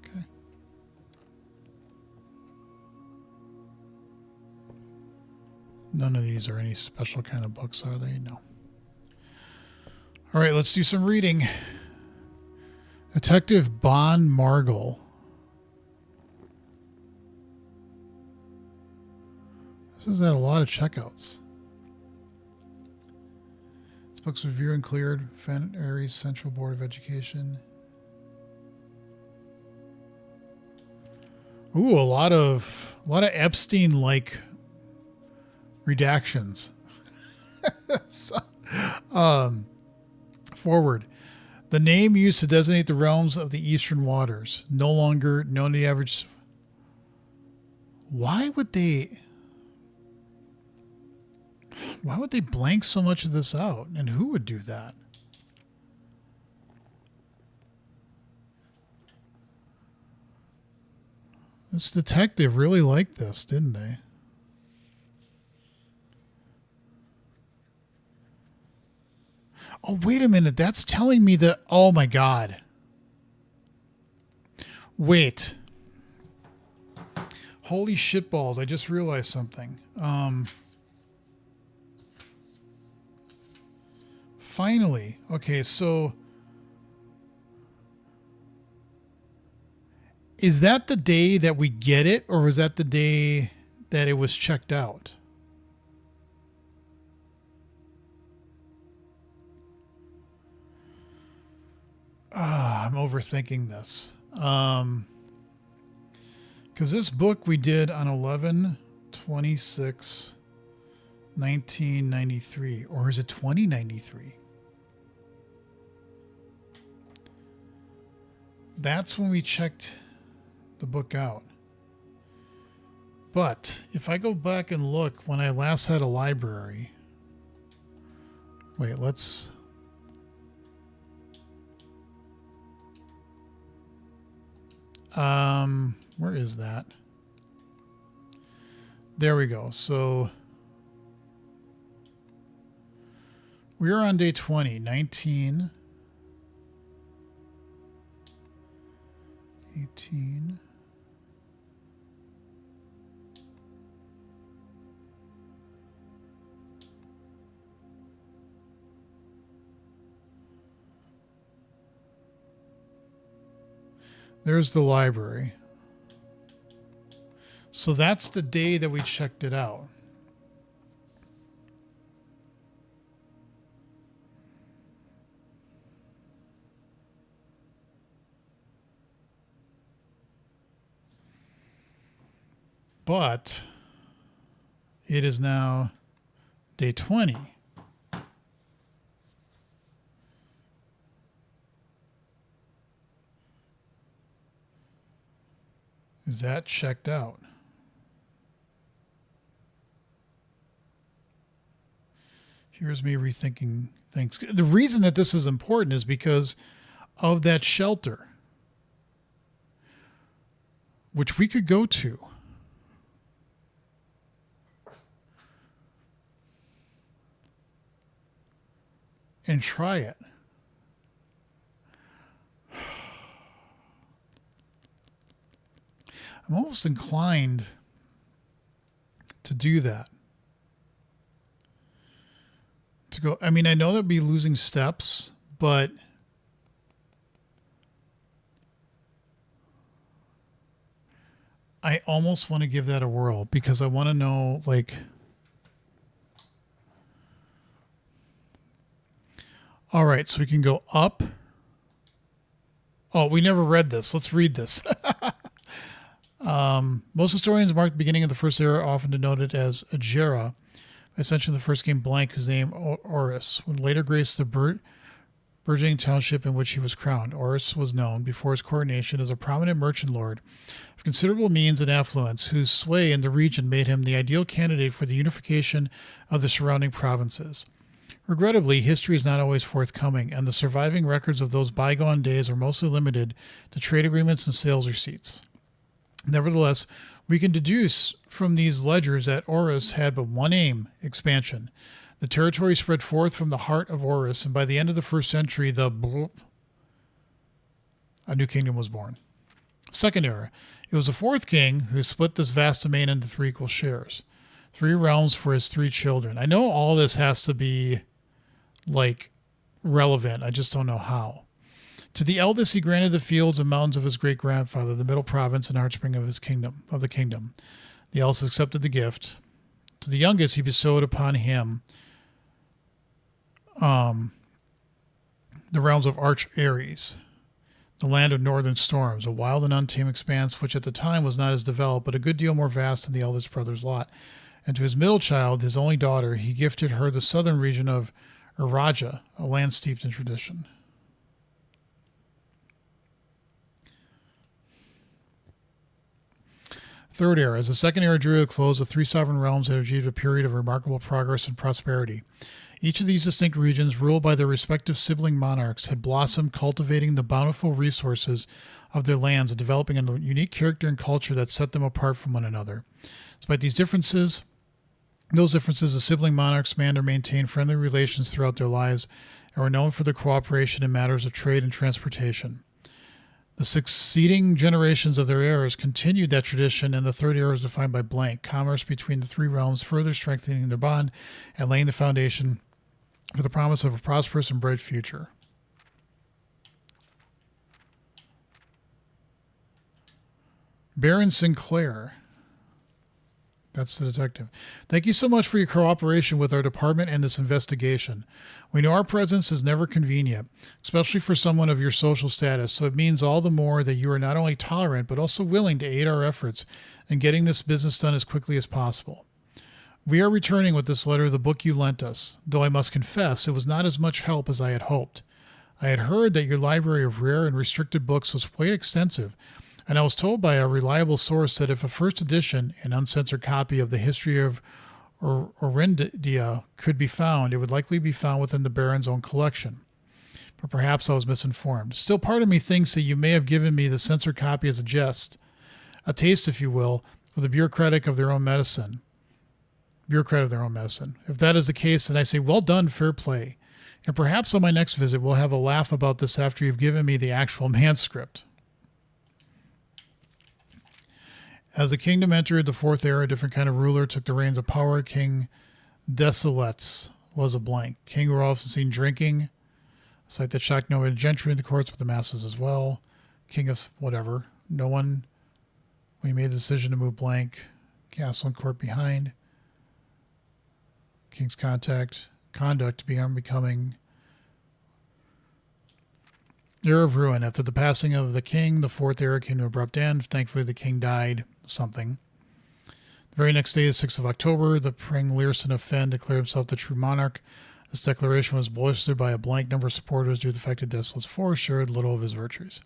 Okay. None of these are any special kind of books, are they? No. All right, let's do some reading. Detective Bon Margle. This has had a lot of checkouts. This book's reviewed and cleared. Fenton Aries Central Board of Education. Ooh, a lot of Epstein-like redactions. So, forward. The name used to designate the realms of the eastern waters, no longer known to the average. Why would they blank so much of this out? And who would do that? This detective really liked this, didn't they? Oh, wait a minute. That's telling me that... Oh, my God. Wait. Holy shitballs. I just realized something. Finally. Okay, so... Is that the day that we get it, or was that the day that it was checked out? I'm overthinking this. Because this book we did on 11/26/1993, or is it 2093? That's when we checked the book out. But if I go back and look when I last had a library. Wait, let's... where is that? There we go. So we are on day 20, 19, 18. There's the library. So that's the day that we checked it out. But it is now day 20. Is that checked out? Here's me rethinking things. The reason that this is important is because of that shelter, which we could go to. And try it. I'm almost inclined to do that. To go, I mean, I know that'd be losing steps, but I almost want to give that a whirl because I want to know, like, all right, so we can go up. Oh, we never read this. Let's read this. Most historians mark the beginning of the first era, often denoted as Agera, essentially the first king blank, whose name Horus, would later grace the burgeoning township in which he was crowned. Horus was known, before his coronation, as a prominent merchant lord of considerable means and affluence, whose sway in the region made him the ideal candidate for the unification of the surrounding provinces. Regrettably, history is not always forthcoming, and the surviving records of those bygone days are mostly limited to trade agreements and sales receipts. Nevertheless, we can deduce from these ledgers that Horus had but one aim: expansion. The territory spread forth from the heart of Horus, and by the end of the first century, a new kingdom was born. Second era, it was the fourth king who split this vast domain into 3 equal shares. 3 realms for his 3 children. I know all this has to be, like, relevant. I just don't know how. To the eldest, he granted the fields and mountains of his great-grandfather, the middle province and heartspring of his kingdom, of the kingdom. The eldest accepted the gift. To the youngest, he bestowed upon him the realms of Arch Ares, the land of northern storms, a wild and untamed expanse which at the time was not as developed, but a good deal more vast than the eldest brother's lot. And to his middle child, his only daughter, he gifted her the southern region of Uraja, a land steeped in tradition. Third era. As the second era drew to a close, the 3 sovereign realms had achieved a period of remarkable progress and prosperity. Each of these distinct regions, ruled by their respective sibling monarchs, had blossomed, cultivating the bountiful resources of their lands and developing a unique character and culture that set them apart from one another. Despite those differences, the sibling monarchs manned or maintained friendly relations throughout their lives and were known for their cooperation in matters of trade and transportation. The succeeding generations of their heirs continued that tradition, and the third era is defined by blank commerce between the 3 realms, further strengthening their bond and laying the foundation for the promise of a prosperous and bright future. Baron Sinclair. That's the detective. Thank you so much for your cooperation with our department and this investigation. We know our presence is never convenient, especially for someone of your social status, so it means all the more that you are not only tolerant, but also willing to aid our efforts in getting this business done as quickly as possible. We are returning with this letter the book you lent us, though I must confess it was not as much help as I had hoped. I had heard that your library of rare and restricted books was quite extensive, and I was told by a reliable source that if a first edition, an uncensored copy of the history of Orindia could be found, it would likely be found within the Baron's own collection. But perhaps I was misinformed. Still, part of me thinks that you may have given me the censored copy as a jest, a taste, if you will, of the bureaucrat of their own medicine. If that is the case, then I say, well done, fair play. And perhaps on my next visit, we'll have a laugh about this after you've given me the actual manuscript. As the kingdom entered the fourth era, a different kind of ruler took the reins of power. King Desilets was a blank. King who were often seen drinking, a sight that shocked no gentry in the courts, but the masses as well. king of whatever. No one. We made the decision to move blank. Castle and court behind. King's conduct began becoming era of ruin. After the passing of the king, the fourth era came to an abrupt end. Thankfully, the king died. Something. The very next day, the 6th of October, the Pring Learson of Fen declared himself the true monarch. This declaration was bolstered by a blank number of supporters due to the fact that Desolate Forest shared little of his virtues.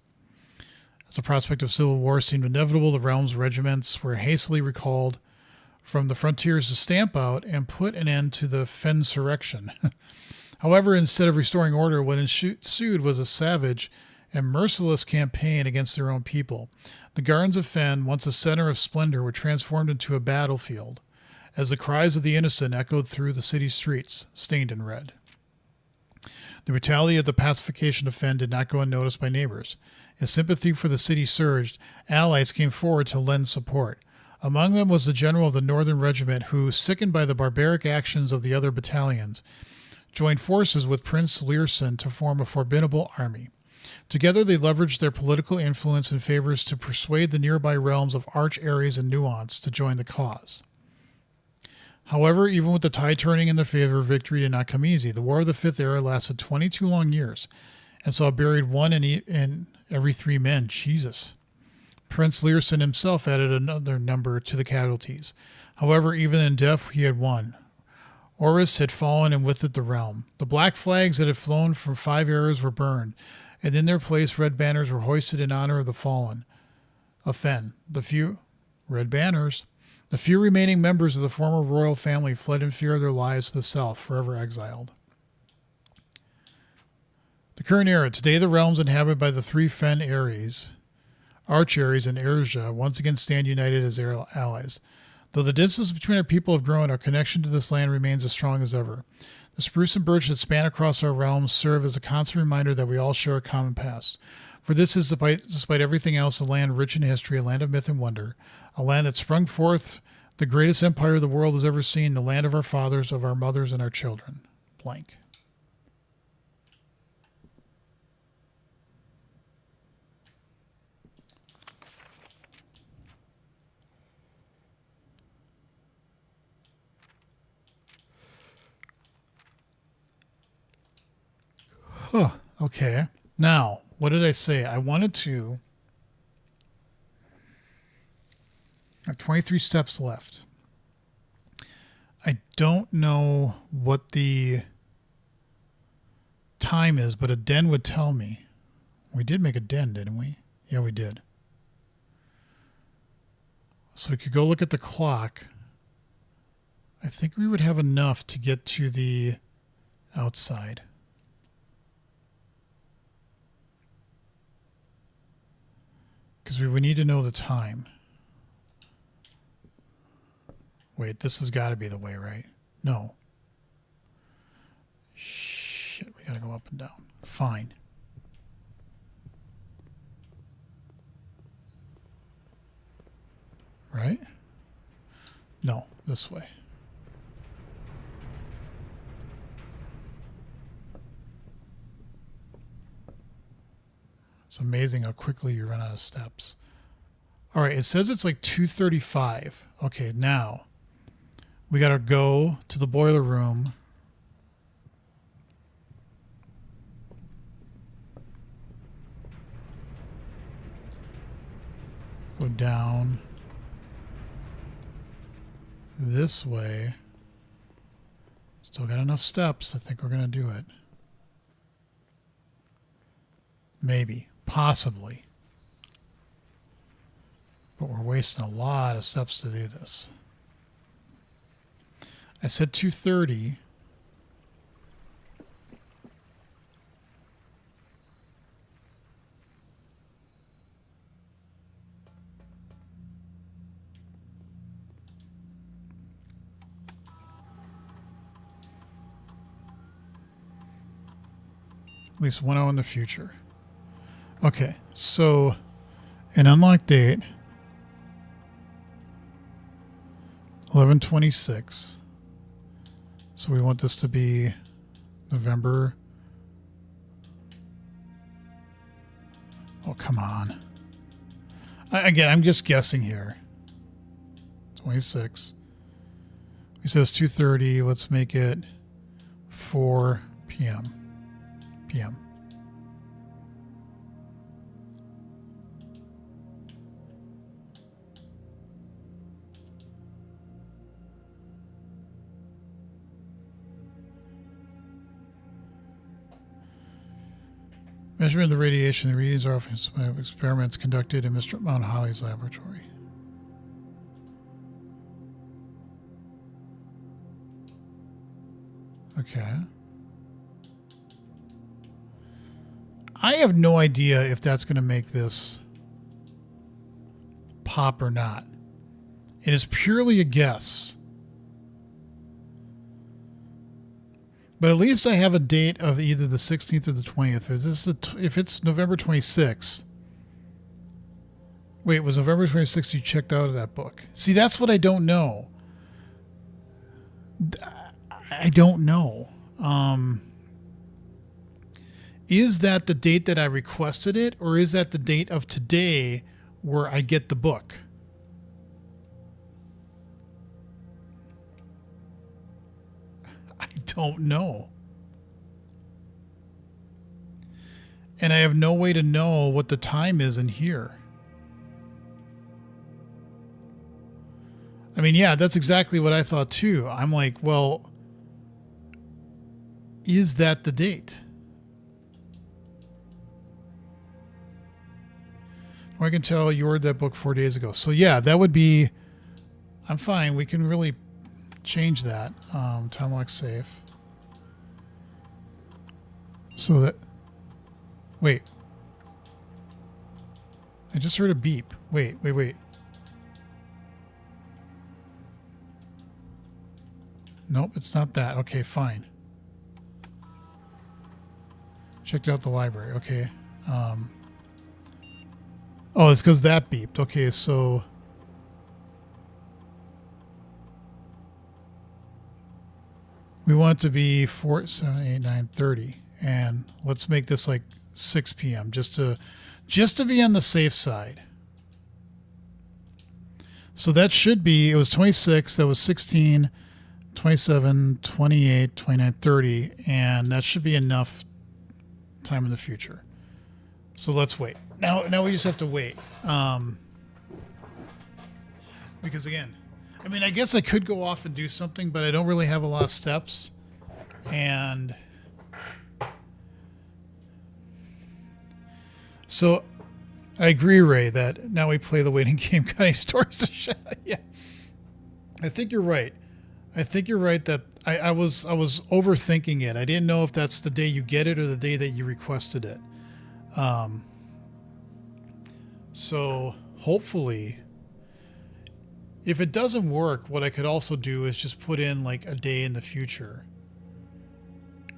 As the prospect of civil war seemed inevitable, the realm's regiments were hastily recalled from the frontiers to stamp out and put an end to the Fensurrection. However, instead of restoring order, what ensued was a savage and merciless campaign against their own people. The gardens of Fen, once a center of splendor, were transformed into a battlefield, as the cries of the innocent echoed through the city streets, stained in red. The brutality of the pacification of Fen did not go unnoticed by neighbors. As sympathy for the city surged, allies came forward to lend support. Among them was the general of the Northern Regiment who, sickened by the barbaric actions of the other battalions, joined forces with Prince Learson to form a formidable army. Together they leveraged their political influence and favors to persuade the nearby realms of Arch, Ares, and Nuance to join the cause. However, even with the tide turning in their favor, victory did not come easy. The War of the Fifth Era lasted 22 long years and saw buried one in every 3 men. Jesus. Prince Learson himself added another number to the casualties. However, even in death, he had won. Oris had fallen, and with it the realm. The black flags that had flown from 5 eras were burned, and in their place red banners were hoisted in honor of the fallen of Fen. The few remaining members of the former royal family fled in fear of their lives to the south, forever exiled. The current era. Today the realms inhabited by the 3 Fen Ares, Arch Ares, and Erja once again stand united as allies. Though the distance between our people have grown, our connection to this land remains as strong as ever. The spruce and birch that span across our realms serve as a constant reminder that we all share a common past. For this is, despite everything else, a land rich in history, a land of myth and wonder, a land that sprung forth the greatest empire the world has ever seen, the land of our fathers, of our mothers, and our children. Blank. Huh. Okay. Now, what did I say? I wanted to have 23 steps left. I don't know what the time is, but a den would tell me. We did make a den, didn't we? Yeah, we did. So we could go look at the clock. I think we would have enough to get to the outside. Because we would need to know the time. Wait, this has got to be the way, right? No. Shit, we got to go up and down. Fine. Right? No, this way. It's amazing how quickly you run out of steps. All right, it says it's like 2:35. Okay, now we got to go to the boiler room. Go down this way. Still got enough steps. I think we're going to do it. Maybe. Possibly. But we're wasting a lot of steps to do this. I said 2:30. At least 1 hour in the future. Okay, so an unlock date 11/26. So we want this to be November Oh, come on. Again, I'm just guessing here. 26. He says 2:30. Let's make it 4 p.m. p.m. Measurement of the radiation. The readings are from experiments conducted in Mr. Mount Holly's laboratory. Okay. I have no idea if that's going to make this pop or not. It is purely a guess. But at least I have a date of either the 16th or the 20th. If it's November 26th. Wait, was November 26th you checked out of that book? See, that's what I don't know. I don't know. Is that the date that I requested it, or is that the date of today where I get the book? I don't know. And I have no way to know what the time is in here. I mean, yeah, that's exactly what I thought too. I'm like, well, is that the date? I can tell you ordered that book 4 days ago. So yeah, that would be, I'm fine. We can really change that. Time lock safe. So that, wait. I just heard a beep. Wait. Nope, it's not that. Okay, fine. Checked out the library. Okay. Oh, it's because that beeped. Okay, so we want it to be 4, 7, 8, 9, 30. And let's make this like 6 p.m. just to be on the safe side. So that should be, it was 26, that was 16, 27, 28, 29, 30, and that should be enough time in the future. So let's wait. Now we just have to wait. Because again, I mean, I guess I could go off and do something, but I don't really have a lot of steps. And so I agree, Ray, that now we play the waiting game kind of stores to shut. Yeah. I think you're right. That I was overthinking it. I didn't know if that's the day you get it or the day that you requested it. So hopefully, if it doesn't work, what I could also do is just put in like a day in the future.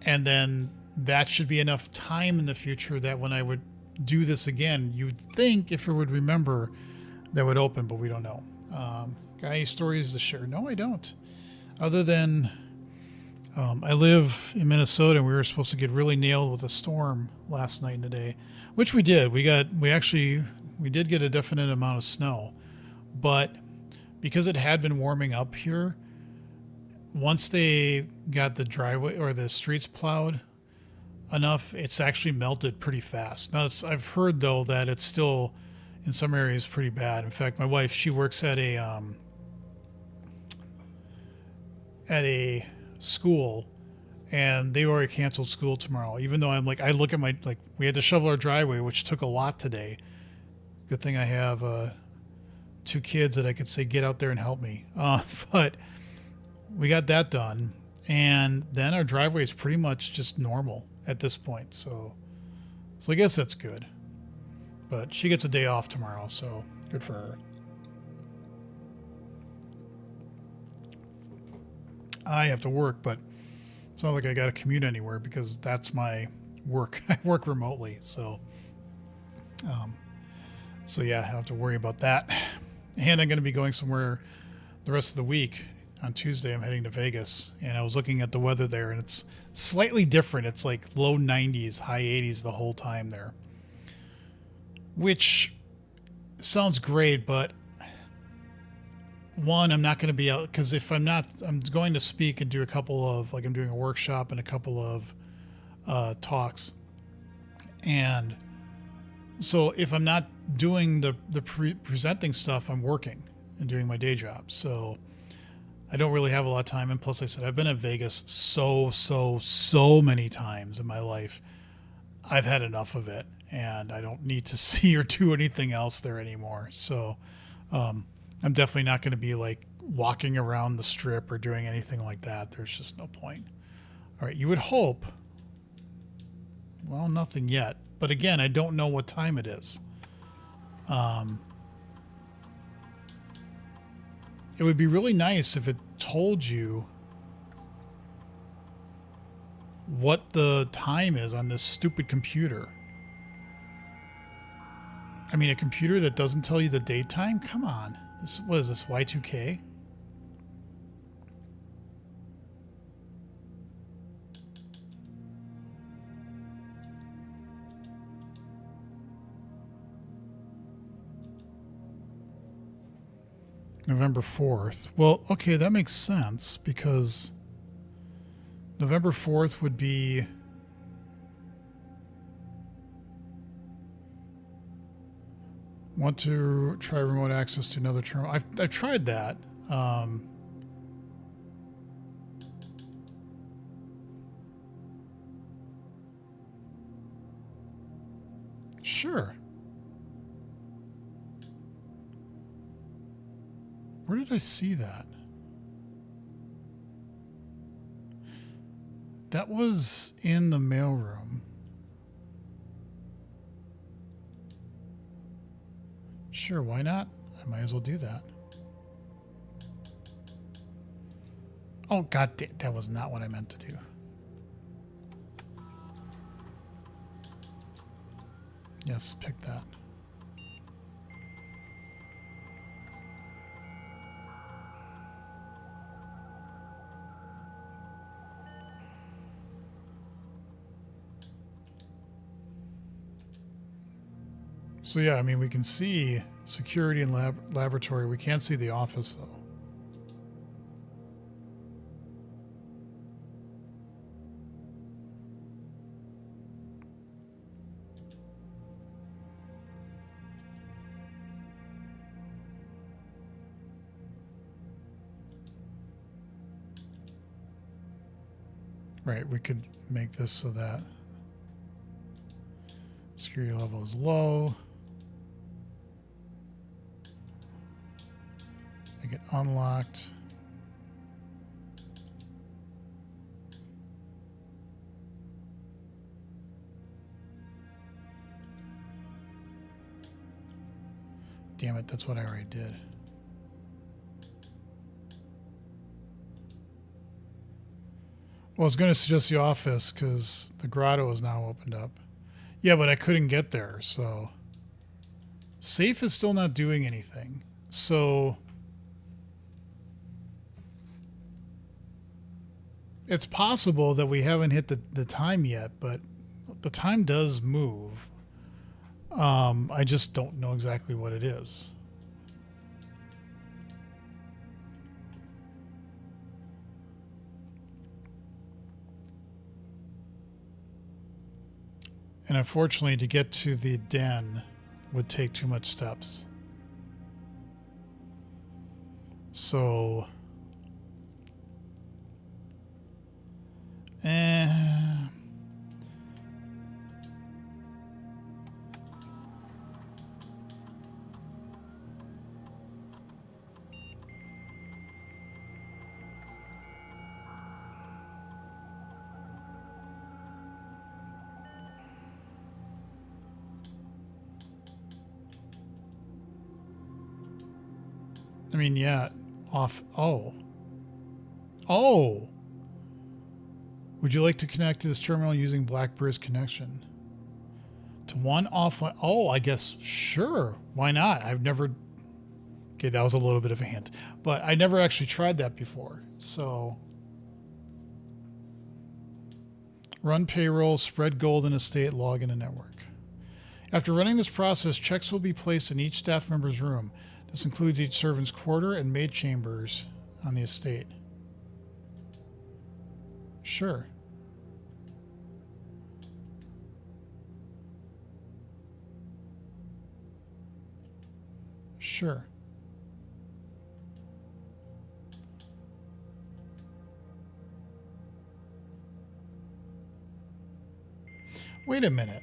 And then that should be enough time in the future that when I would do this again, you'd think if it would remember that would open, but we don't know. Got any stories to share? No, I don't. Other than I live in Minnesota and we were supposed to get really nailed with a storm last night and today, which we did. We did get a definite amount of snow, but because it had been warming up here, once they got the driveway or the streets plowed enough, it's actually melted pretty fast. Now, I've heard though that it's still in some areas pretty bad. In fact, my wife, she works at a school, and they already canceled school tomorrow. Even though I'm like, I look at my, like, we had to shovel our driveway, which took a lot today. Good thing I have 2 kids that I could say, get out there and help me. But we got that done. And then our driveway is pretty much just normal at this point. So I guess that's good. But she gets a day off tomorrow, so good for her. I have to work, but it's not like I got to commute anywhere because that's my work. I work remotely, so yeah, I have to worry about that. And I'm going to be going somewhere the rest of the week. On Tuesday, I'm heading to Vegas, and I was looking at the weather there, and it's slightly different. It's like low 90s, high 80s the whole time there. which sounds great, but one, I'm not going to be out because if I'm not, I'm going to speak and do a couple of, like I'm doing a workshop and a couple of talks. And so if I'm not doing the presenting stuff, I'm working and doing my day job. So I don't really have a lot of time. And plus, I said, I've been at Vegas so many times in my life. I've had enough of it, and I don't need to see or do anything else there anymore. So I'm definitely not going to be like walking around the strip or doing anything like that. There's just no point. All right, you would hope. Well, nothing yet. But again, I don't know what time it is. It would be really nice if it told you what the time is on this stupid computer. I mean, a computer that doesn't tell you the date time? Come on. What is this, Y2K? November 4th. Well, okay, that makes sense because November 4th would be want to try remote access to another terminal. I've tried that. Sure. Where did I see that? That was in the mailroom. Sure, why not? I might as well do that. Oh, god damn, that was not what I meant to do. Yes, pick that. So yeah, I mean, we can see security and laboratory. We can't see the office though. Right, we could make this so that security level is low. Make it unlocked. Damn it, that's what I already did. Well, I was going to suggest the office because the grotto is now opened up. Yeah, but I couldn't get there, so... Safe is still not doing anything. So... It's possible that we haven't hit the time yet, but the time does move. I just don't know exactly what it is. And unfortunately, to get to the den would take too much steps. So... I mean, yeah, off. Oh. Oh! Would you like to connect to this terminal using BlackBerry's connection? To one offline. Oh, I guess, sure. Why not? I've never. Okay, that was a little bit of a hint. But I never actually tried that before. So. Run payroll, spread gold in estate, log in a network. After running this process, checks will be placed in each staff member's room. This includes each servant's quarter and maid chambers on the estate. Sure. Sure. Wait a minute.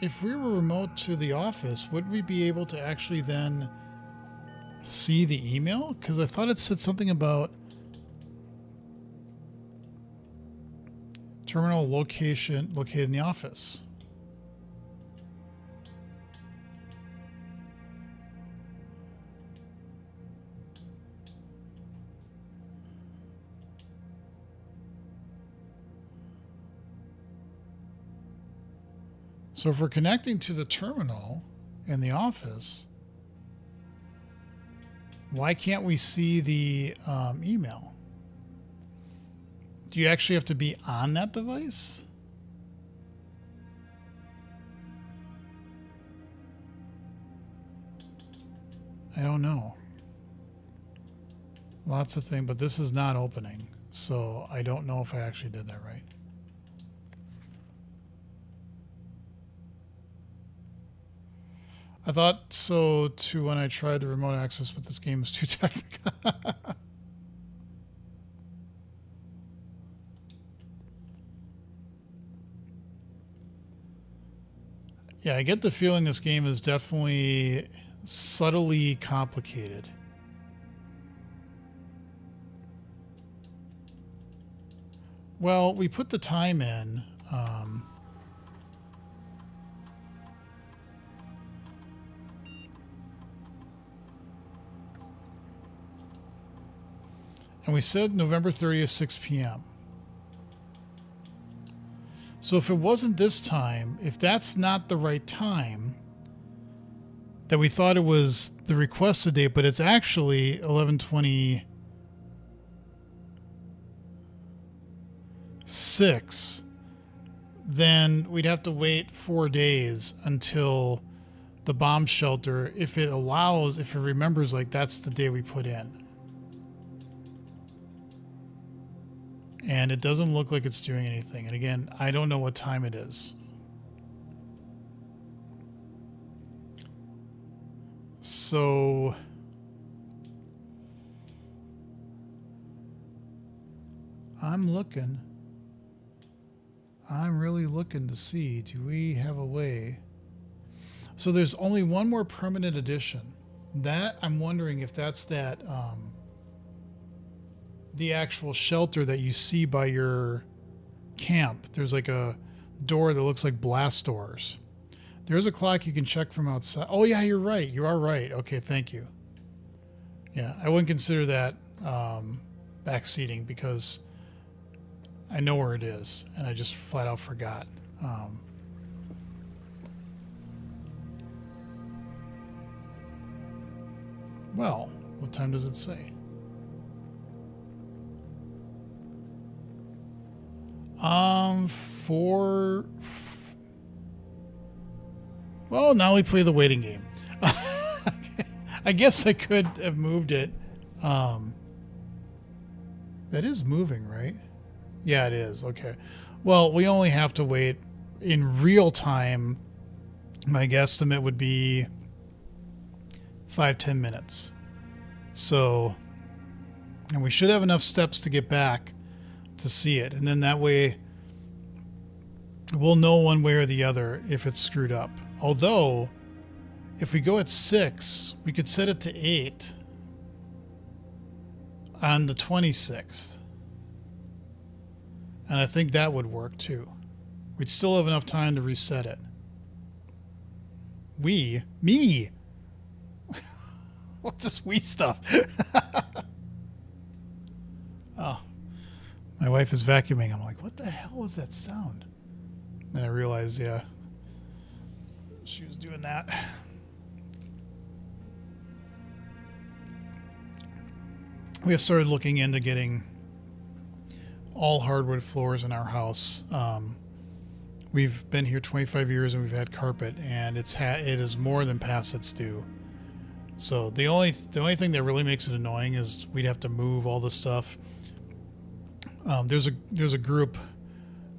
If we were remote to the office, would we be able to actually then see the email? Because I thought it said something about terminal location located in the office. So if we're connecting to the terminal in the office, why can't we see the email? Do you actually have to be on that device? I don't know. Lots of things, but this is not opening. So I don't know if I actually did that right. I thought so too when I tried the remote access, but this game is too technical. Yeah, I get the feeling this game is definitely subtly complicated. Well, we put the time in. And we said November 30th, 6 p.m. So if it wasn't this time, if that's not the right time, that we thought it was the requested date, but it's actually 11:26, then we'd have to wait 4 days until the bomb shelter, if it remembers, like that's the day we put in. And it doesn't look like it's doing anything. And again, I don't know what time it is. So I'm looking. I'm really looking to see, do we have a way? So there's only one more permanent addition. That, I'm wondering if that's that, the actual shelter that you see by your camp. There's like a door that looks like blast doors. There's a clock you can check from outside. Oh yeah, you're right. You are right. Okay, thank you. Yeah, I wouldn't consider that back seating because I know where it is and I just flat out forgot. Well, what time does it say? Well, now we play the waiting game. I guess I could have moved it. That is moving, right? Yeah, it is. Okay. Well, we only have to wait in real time. My guesstimate would be 5-10 minutes. So, and we should have enough steps to get back to see it, and then that way we'll know one way or the other if it's screwed up. Although if we go at 6, we could set it to 8 on the 26th, and I think that would work too. We'd still have enough time to reset it. Me what's this we stuff? Oh, my wife is vacuuming. I'm like, what the hell was that sound? Then I realized, yeah, she was doing that. We have started looking into getting all hardwood floors in our house. We've been here 25 years and we've had carpet, and it is more than past its due. So the only thing that really makes it annoying is we'd have to move all the stuff. There's a group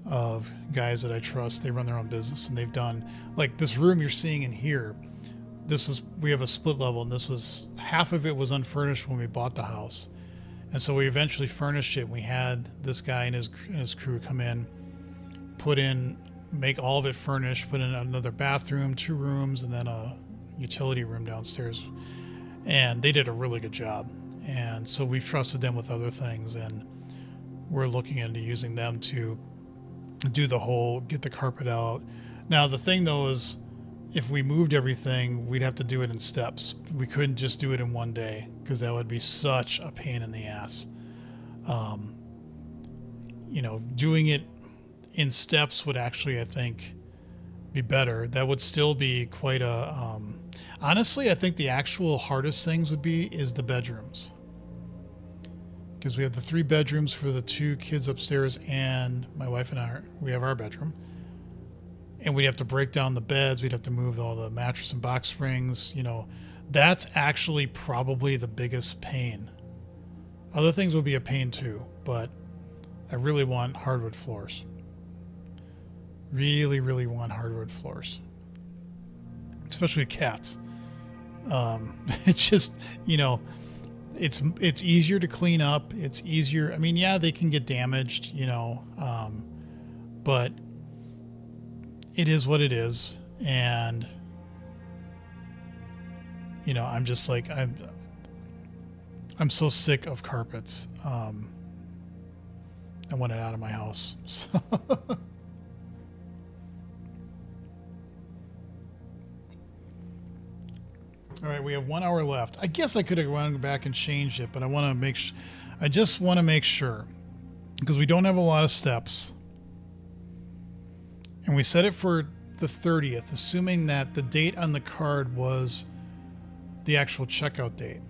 of guys that I trust. They run their own business, and they've done, like, this room you're seeing in here. We have a split level, and this was half of it was unfurnished when we bought the house, and so we eventually furnished it. We had this guy and his crew come in, make all of it furnished, put in another bathroom, 2 rooms, and then a utility room downstairs. And they did a really good job. And so we've trusted them with other things, and we're looking into using them to do get the carpet out. Now, the thing though is, if we moved everything, we'd have to do it in steps. We couldn't just do it in one day, because that would be such a pain in the ass. Doing it in steps would actually, I think, be better. That would still be quite a honestly, I think the actual hardest things is the bedrooms, because we have the 3 bedrooms for the 2 kids upstairs, and my wife and we have our bedroom, and we'd have to break down the beds. We'd have to move all the mattress and box springs. That's actually probably the biggest pain. Other things will be a pain too, but I really want hardwood floors. Really, really want hardwood floors, especially cats. It's just, it's easier to clean up. It's easier. I mean, yeah, they can get damaged, but it is what it is. And, I'm just like, I'm so sick of carpets. I want it out of my house. So all right, we have 1 hour left. I guess I could have gone back and changed it, but I just want to make sure, because we don't have a lot of steps. And we set it for the 30th, assuming that the date on the card was the actual checkout date.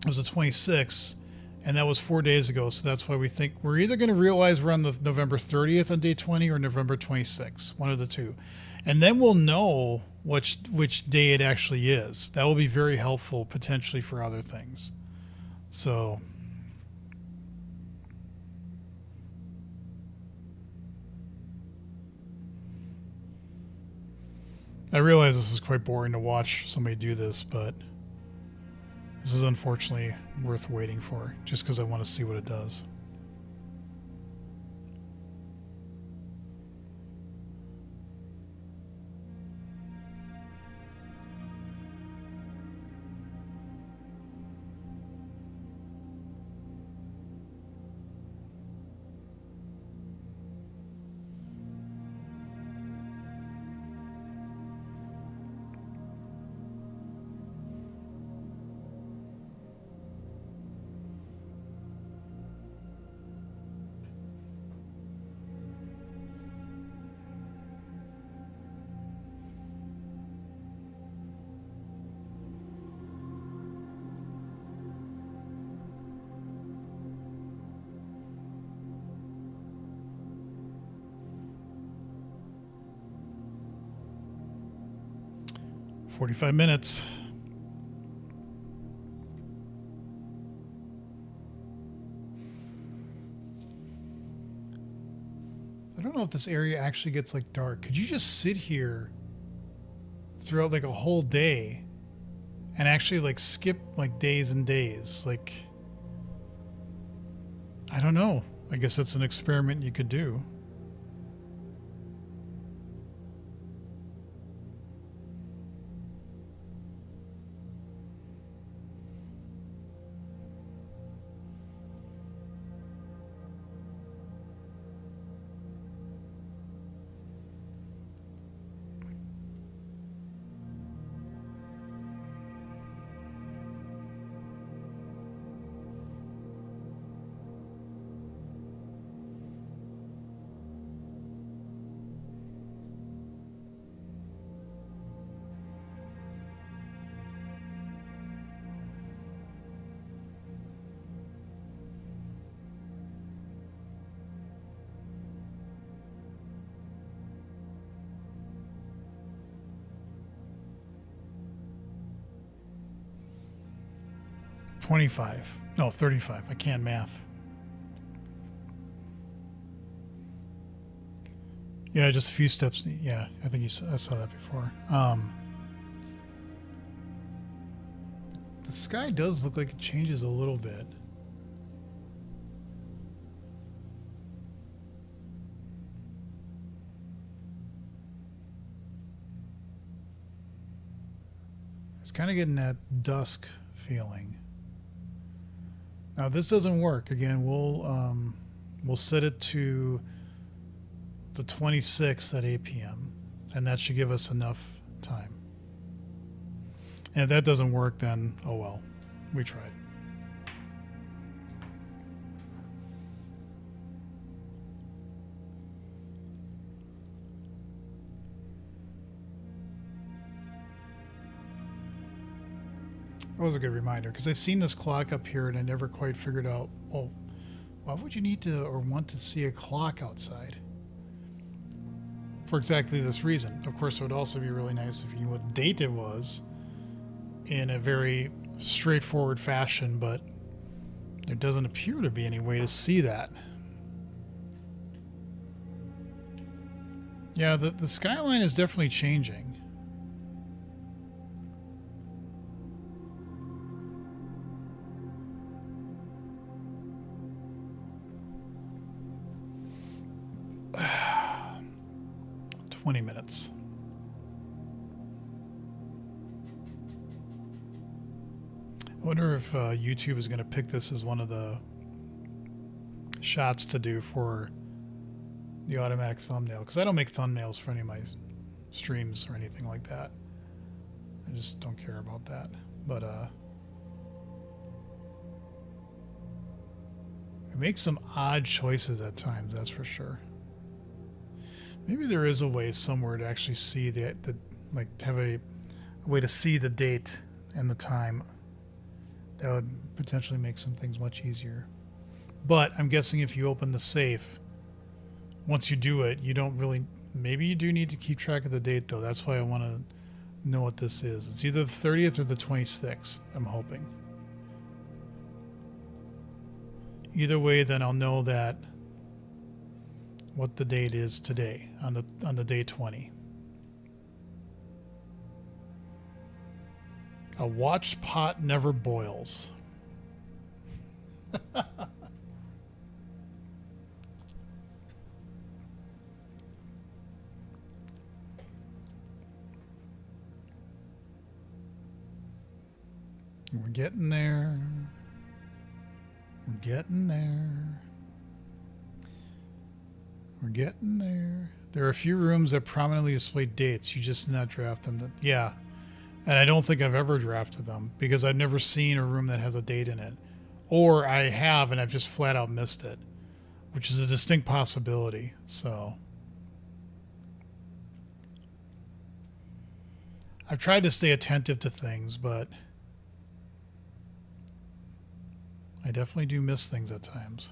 It was the 26th, and that was 4 days ago. So that's why we think we're either going to realize we're on the November 30th on day 20 or November 26th, one of the two. And then we'll know which day it actually is. That will be very helpful potentially for other things. So I realize this is quite boring to watch somebody do this, but this is unfortunately worth waiting for, just because I want to see what it does. "45 minutes. I don't know if this area actually gets like dark. Could you just sit here throughout like a whole day and actually like skip like days and days? Like, I don't know. I guess that's an experiment you could do. 25. No, 35. I can't math. Yeah, just a few steps. Yeah, I think I saw that before. The sky does look like it changes a little bit. It's kind of getting that dusk feeling. Now, if this doesn't work, again, we'll set it to the 26th at 8 p.m. and that should give us enough time. And if that doesn't work, then oh well, we tried. That was a good reminder because I've seen this clock up here and I never quite figured out, well, why would you need to or want to see a clock outside? For exactly this reason. Of course, it would also be really nice if you knew what date it was in a very straightforward fashion, but there doesn't appear to be any way to see that. Yeah, the skyline is definitely changing. Minutes. I wonder if YouTube is going to pick this as one of the shots to do for the automatic thumbnail, because I don't make thumbnails for any of my streams or anything like that. I just don't care about that. But it makes some odd choices at times, that's for sure. Maybe there is a way somewhere to actually see the like have a way to see the date and the time. That would potentially make some things much easier. But I'm guessing if you open the safe, once you do it, you don't really, maybe you do need to keep track of the date though. That's why I want to know what this is. It's either the 30th or the 26th, I'm hoping. Either way, then I'll know that what the date is today on the day 20. A watched pot never boils. We're getting there. We're getting there. We're getting there. There are a few rooms that prominently display dates. You just did not draft them. Yeah. And I don't think I've ever drafted them because I've never seen a room that has a date in it. Or I have and I've just flat out missed it, which is a distinct possibility. So I've tried to stay attentive to things, but I definitely do miss things at times.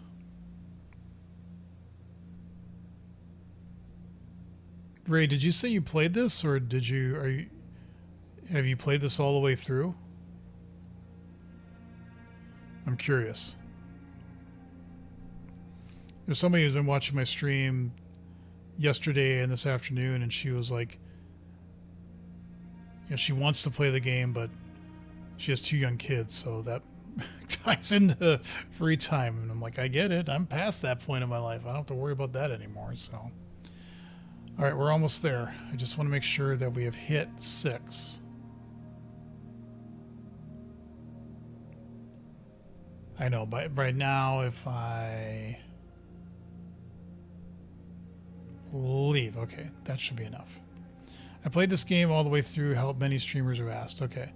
Ray, did you say you played this, or have you played this all the way through? I'm curious. There's somebody who's been watching my stream yesterday and this afternoon, and she was like, you know, she wants to play the game, but she has 2 young kids, so that ties into free time. And I'm like, I get it. I'm past that point in my life. I don't have to worry about that anymore, so... All right, we're almost there. I just want to make sure that we have hit 6. I know, but right now, if I leave, okay, that should be enough. I played this game all the way through, help many streamers have asked. Okay.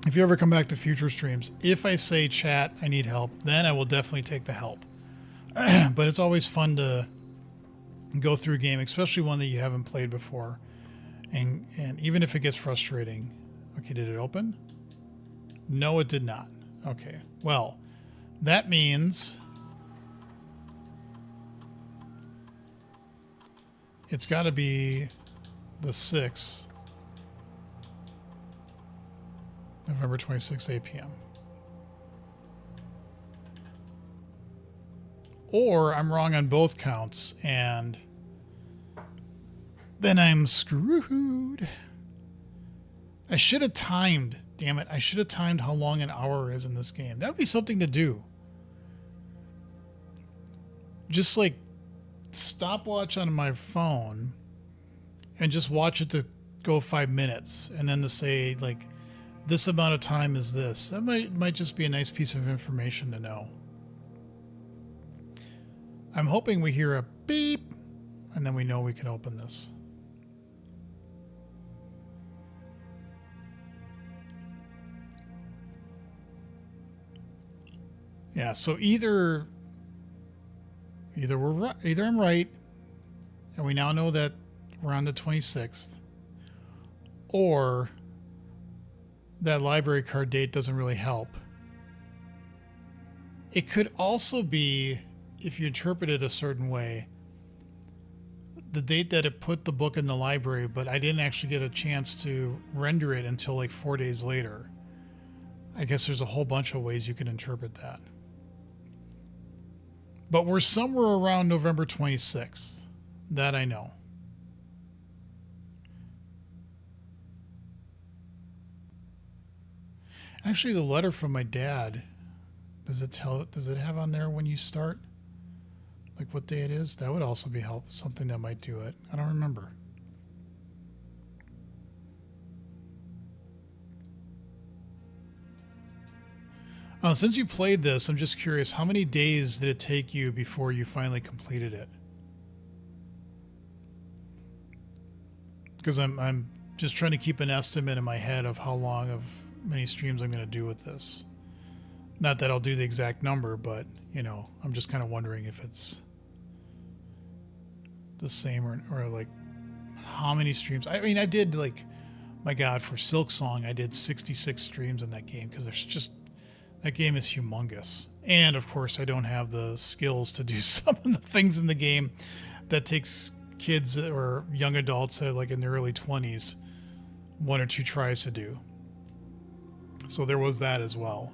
If you ever come back to future streams, if I say chat, I need help, then I will definitely take the help. But it's always fun to go through a game, especially one that you haven't played before, and even if it gets frustrating. Okay, did it open? No, it did not. Okay, well, that means it's got to be the 6th. November 26th, 8 p.m. Or I'm wrong on both counts, and then I'm screwed. I should have timed, damn it. I should have timed how long an hour is in this game. That would be something to do. Just like stopwatch on my phone and just watch it to go 5 minutes, and then to say, like, this amount of time is this. That might just be a nice piece of information to know. I'm hoping we hear a beep, and then we know we can open this. Yeah, so either I'm right, and we now know that we're on the 26th, or that library card date doesn't really help. It could also be, if you interpret it a certain way, the date that it put the book in the library, but I didn't actually get a chance to render it until like 4 days later. I guess there's a whole bunch of ways you can interpret that. But we're somewhere around November 26th. That I know. Actually, the letter from my dad, does it have on there when you start? Like what day it is? That would also be something that might do it. I don't remember. Since you played this, I'm just curious, how many days did it take you before you finally completed it? Because I'm just trying to keep an estimate in my head of how many streams I'm going to do with this. Not that I'll do the exact number, but, you know, I'm just kind of wondering if it's the same or like how many streams. I mean, I did, like, my God, for Silksong, I did 66 streams in that game because that game is humongous. And of course, I don't have the skills to do some of the things in the game that takes kids or young adults that are like in their early 20s 1 or 2 tries to do. So there was that as well.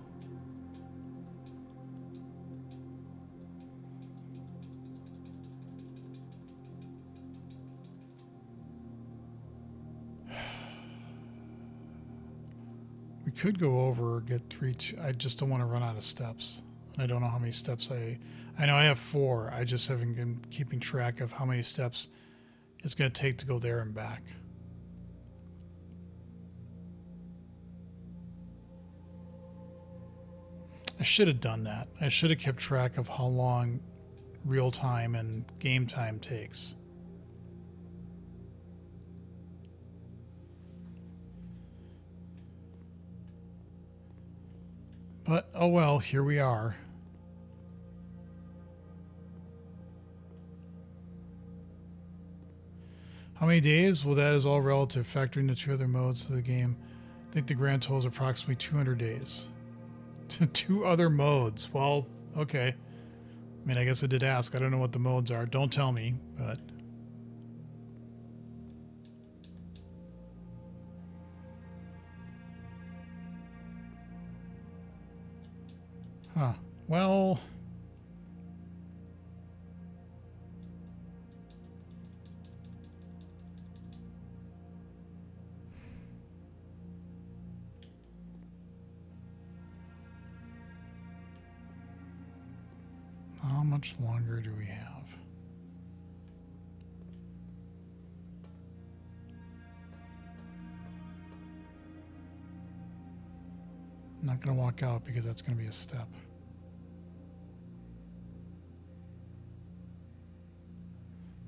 We could go over or get 3. I just don't want to run out of steps. I don't know how many steps I know I have 4. I just haven't been keeping track of how many steps it's going to take to go there and back. I should have done that. I should have kept track of how long real time and game time takes. But, oh well, here we are. How many days? Well, that is all relative, factoring the 2 other modes of the game. I think the grand total is approximately 200 days. 2 other modes. Well, okay. I mean, I guess I did ask. I don't know what the modes are. Don't tell me, but... Huh. Well... How much longer do we have? I'm not going to walk out because that's going to be a step.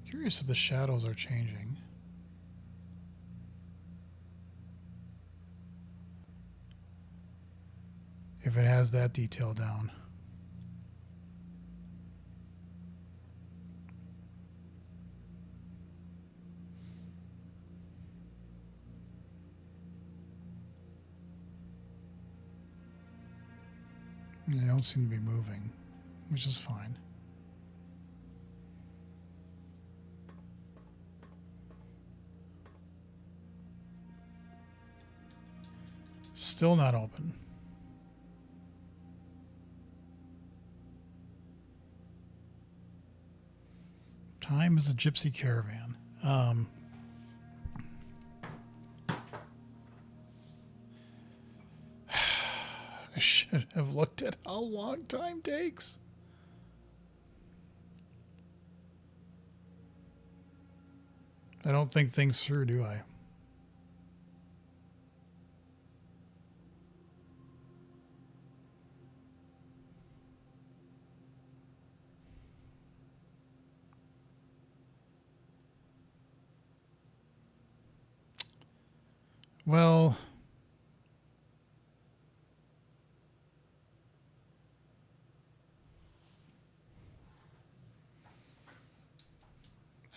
Curious if the shadows are changing. If it has that detail down. They don't seem to be moving, which is fine. Still not open. Time is a gypsy caravan. I should have looked at how long time takes. I don't think things through, do I? Well,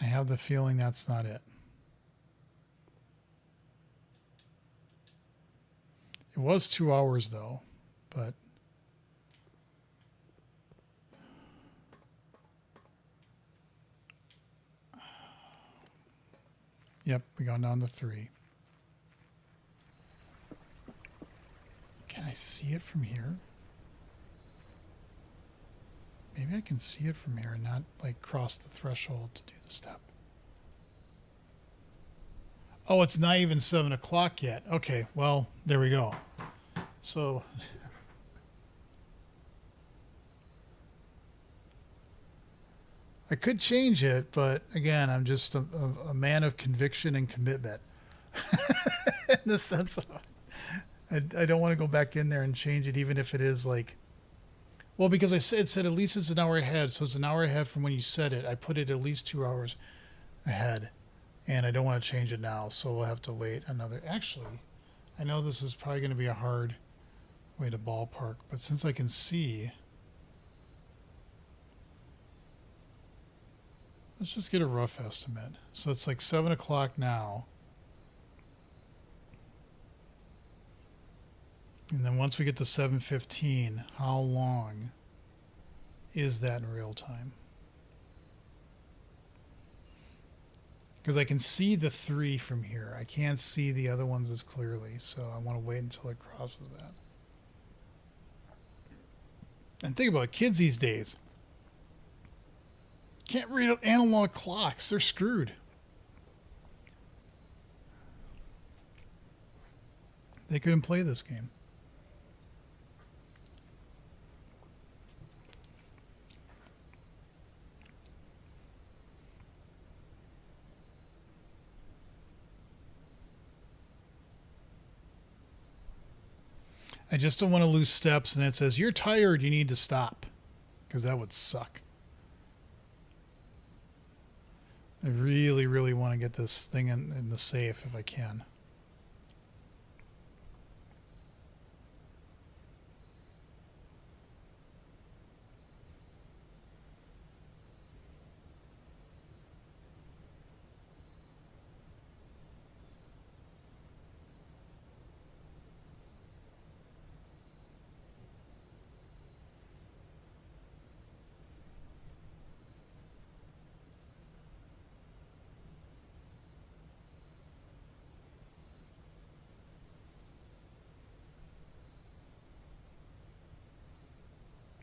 I have the feeling that's not it. It was 2 hours though, but yep, we gone down to 3. Can I see it from here? Maybe I can see it from here and not like cross the threshold to do the step. Oh, it's not even 7 o'clock yet. Okay, well, there we go. So I could change it, but again, I'm just a man of conviction and commitment. In the sense of I don't want to go back in there and change it, even if it is like, well, because it said at least it's an hour ahead, so it's an hour ahead from when you said it. I put it at least 2 hours ahead, and I don't want to change it now, so we'll have to wait another. Actually, I know this is probably going to be a hard way to ballpark, but since I can see, let's just get a rough estimate. So it's like 7 o'clock now. And then once we get to 7:15, how long is that in real time? Because I can see the 3 from here. I can't see the other ones as clearly, so I want to wait until it crosses that. And think about it, kids these days can't read analog clocks. They're screwed. They couldn't play this game. I just don't want to lose steps and it says, you're tired, you need to stop. Because that would suck. I really, really want to get this thing in the safe if I can.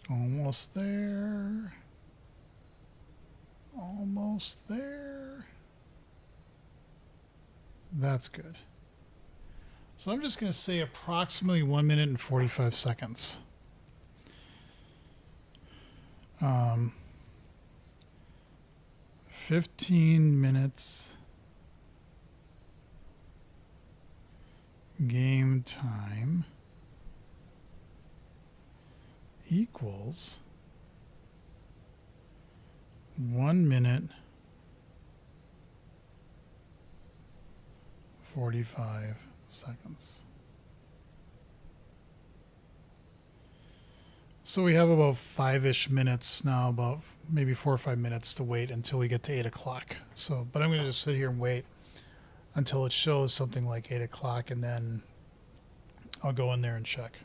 Almost there. Almost there. That's good. So I'm just going to say approximately 1 minute and 45 seconds. 15 minutes game time equals 1 minute 45 seconds. So we have about 5-ish minutes now, about maybe 4 or 5 minutes to wait until we get to 8 o'clock. So, but I'm going to just sit here and wait until it shows something like 8 o'clock, and then I'll go in there and check.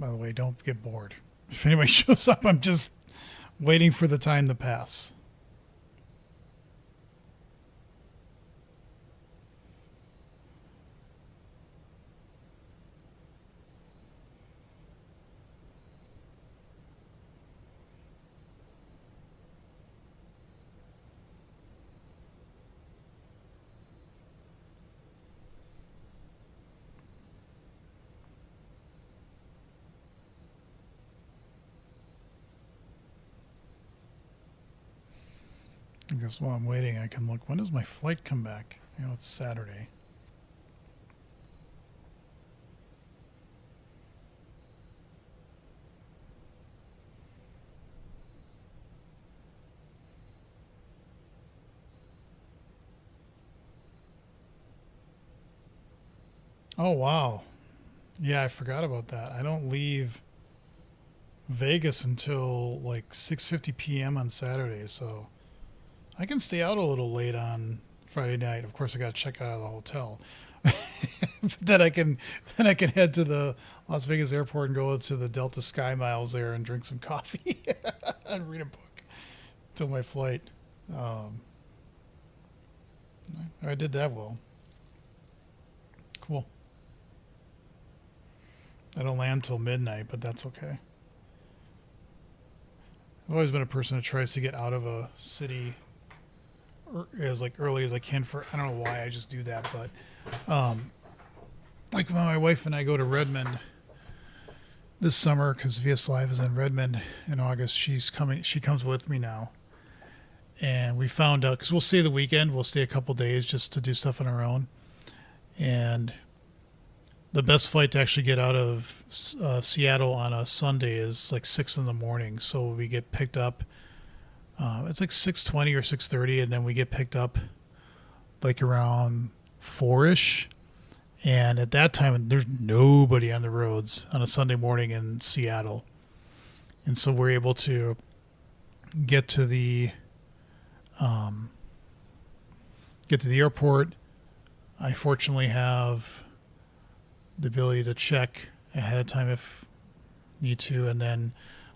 By the way, don't get bored. If anybody shows up, I'm just waiting for the time to pass. I guess while I'm waiting, I can look. When does my flight come back? You know, it's Saturday. Oh, wow. Yeah, I forgot about that. I don't leave Vegas until like 6:50 p.m. on Saturday, so I can stay out a little late on Friday night. Of course, I got to check out of the hotel. Then I can head to the Las Vegas airport and go to the Delta Sky Miles there and drink some coffee and read a book till my flight. Um, I did that well. Cool. I don't land till midnight, but that's okay. I've always been a person that tries to get out of a city as like early as I can. For I don't know why I just do that, but like when my wife and I go to Redmond this summer because VS Live is in Redmond in August. She's coming. She comes with me now, and we found out because we'll stay the weekend. We'll stay a couple days just to do stuff on our own, and the best flight to actually get out of Seattle on a Sunday is like 6 in the morning. So we get picked up. It's like 6:20 or 6:30, and then we get picked up like around 4ish. And at that time, there's nobody on the roads on a Sunday morning in Seattle, and so we're able to get to the airport. I fortunately have the ability to check ahead of time if need to, and then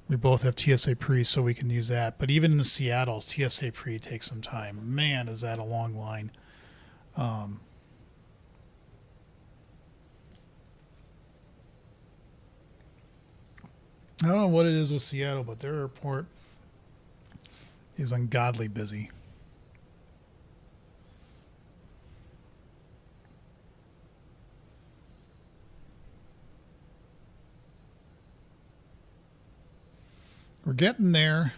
we both have TSA pre, so we can use that. But even in the Seattle, TSA pre takes some time. Man, is that a long line. I don't know what it is with Seattle, but their airport is ungodly busy. We're getting there.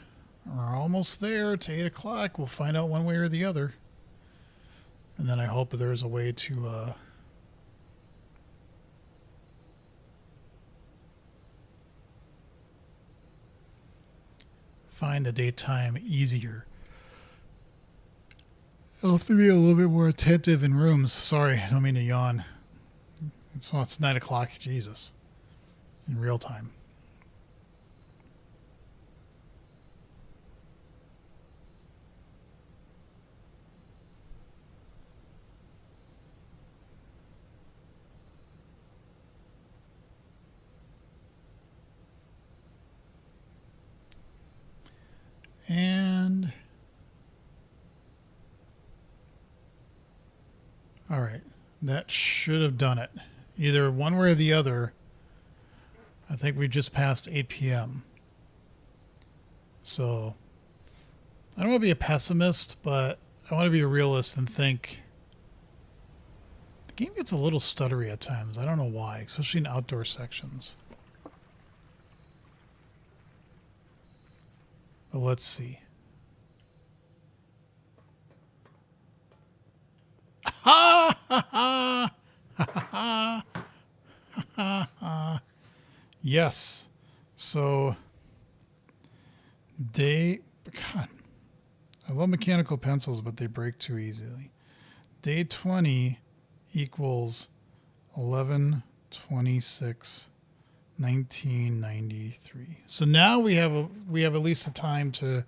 We're almost there to 8 o'clock. We'll find out one way or the other. And then I hope there's a way to find the daytime easier. I'll have to be a little bit more attentive in rooms. Sorry, I don't mean to yawn. It's 9 o'clock. Jesus. In real time. And all right, that should have done it. Either one way or the other. I think we just passed 8 p.m. So I don't want to be a pessimist, but I want to be a realist and think the game gets a little stuttery at times. I don't know why, especially in outdoor sections. But let's see. Ha ha ha ha ha ha. Yes. So God, I love mechanical pencils, but they break too easily. Day 20 equals 11/26/1993. So now we have at least a time to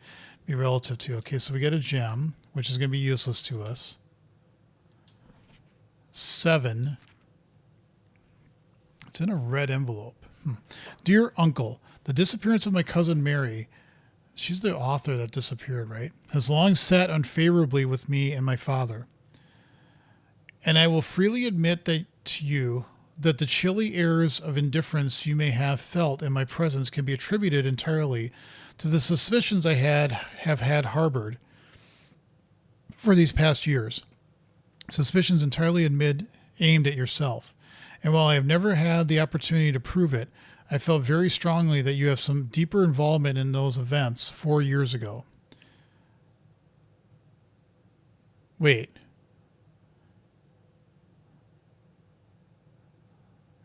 be relative to. Okay, so we get a gem, which is going to be useless to us. 7. It's in a red envelope. Dear Uncle, the disappearance of my cousin Mary, she's the author that disappeared, right, has long sat unfavorably with me and my father. And I will freely admit that to you that the chilly airs of indifference you may have felt in my presence can be attributed entirely to the suspicions I have had harbored for these past years. Suspicions entirely aimed at yourself. And while I have never had the opportunity to prove it, I felt very strongly that you have some deeper involvement in those events 4 years ago. Wait.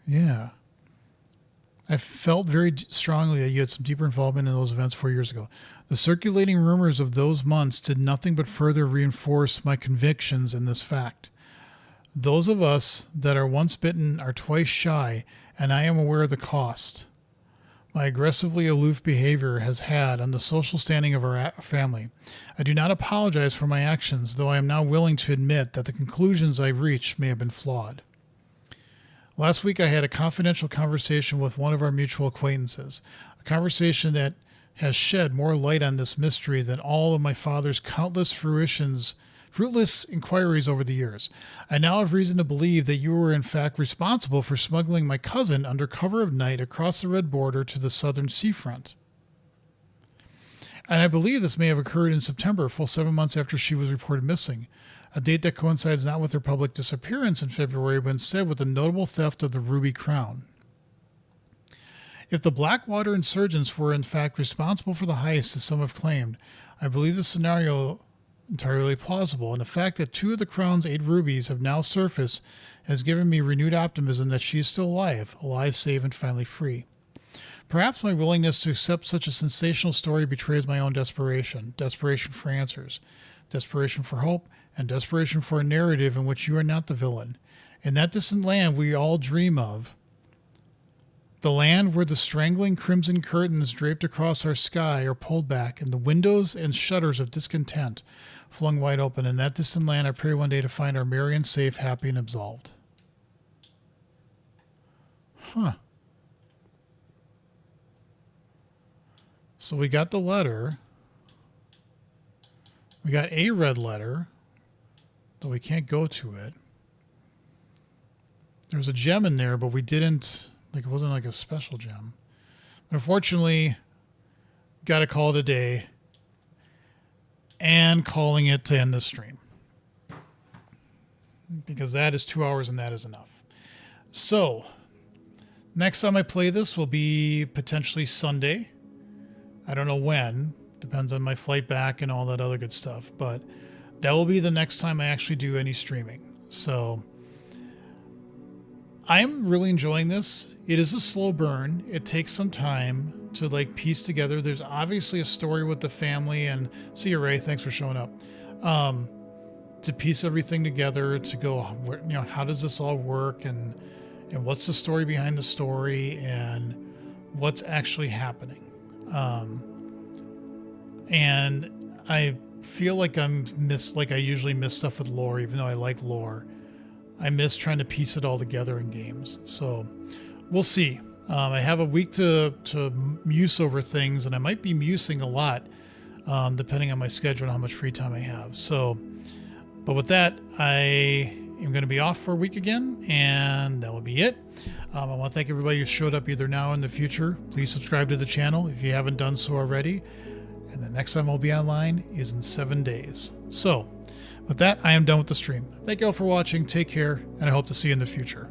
Yeah. I felt very strongly that you had some deeper involvement in those events 4 years ago. The circulating rumors of those months did nothing but further reinforce my convictions in this fact. Those of us that are once bitten are twice shy, and I am aware of the cost my aggressively aloof behavior has had on the social standing of our family. I do not apologize for my actions, though I am now willing to admit that the conclusions I've reached may have been flawed. Last week I had a confidential conversation with one of our mutual acquaintances, a conversation that has shed more light on this mystery than all of my father's countless fruitless inquiries over the years. I now have reason to believe that you were in fact responsible for smuggling my cousin under cover of night across the red border to the southern seafront. And I believe this may have occurred in September, full 7 months after she was reported missing, a date that coincides not with her public disappearance in February, but instead with the notable theft of the Ruby Crown. If the Blackwater insurgents were in fact responsible for the heist, as some have claimed, I believe the scenario entirely plausible, and the fact that 2 of the Crown's 8 rubies have now surfaced has given me renewed optimism that she is still alive, safe, and finally free. Perhaps my willingness to accept such a sensational story betrays my own desperation for answers, desperation for hope, and desperation for a narrative in which you are not the villain. In that distant land we all dream of, the land where the strangling crimson curtains draped across our sky are pulled back, and the windows and shutters of discontent flung wide open. In that distant land, I pray one day to find our Marion safe, happy, and absolved. So we got the letter. We got a red letter, though we can't go to it. There's a gem in there, but we didn't... it wasn't like a special gem. But unfortunately, got to call it a day and calling it to end the stream. Because that is 2 hours and that is enough. So, next time I play this will be potentially Sunday. I don't know when. Depends on my flight back and all that other good stuff. But that will be the next time I actually do any streaming. So... I'm really enjoying this. It is a slow burn. It takes some time to piece together. There's obviously a story with the family, and see you, Ray. Thanks for showing up. To piece everything together, to go, how does this all work, and what's the story behind the story, and what's actually happening. And I feel like I usually miss stuff with lore, even though I like lore. I miss trying to piece it all together in games. So we'll see. I have a week to muse over things, and I might be musing a lot, depending on my schedule and how much free time I have. So, but with that, I am going to be off for a week again, and that will be it. I want to thank everybody who showed up either now or in the future. Please subscribe to the channel if you haven't done so already. And the next time I'll be online is in 7 days. So, with that, I am done with the stream. Thank you all for watching. Take care, and I hope to see you in the future.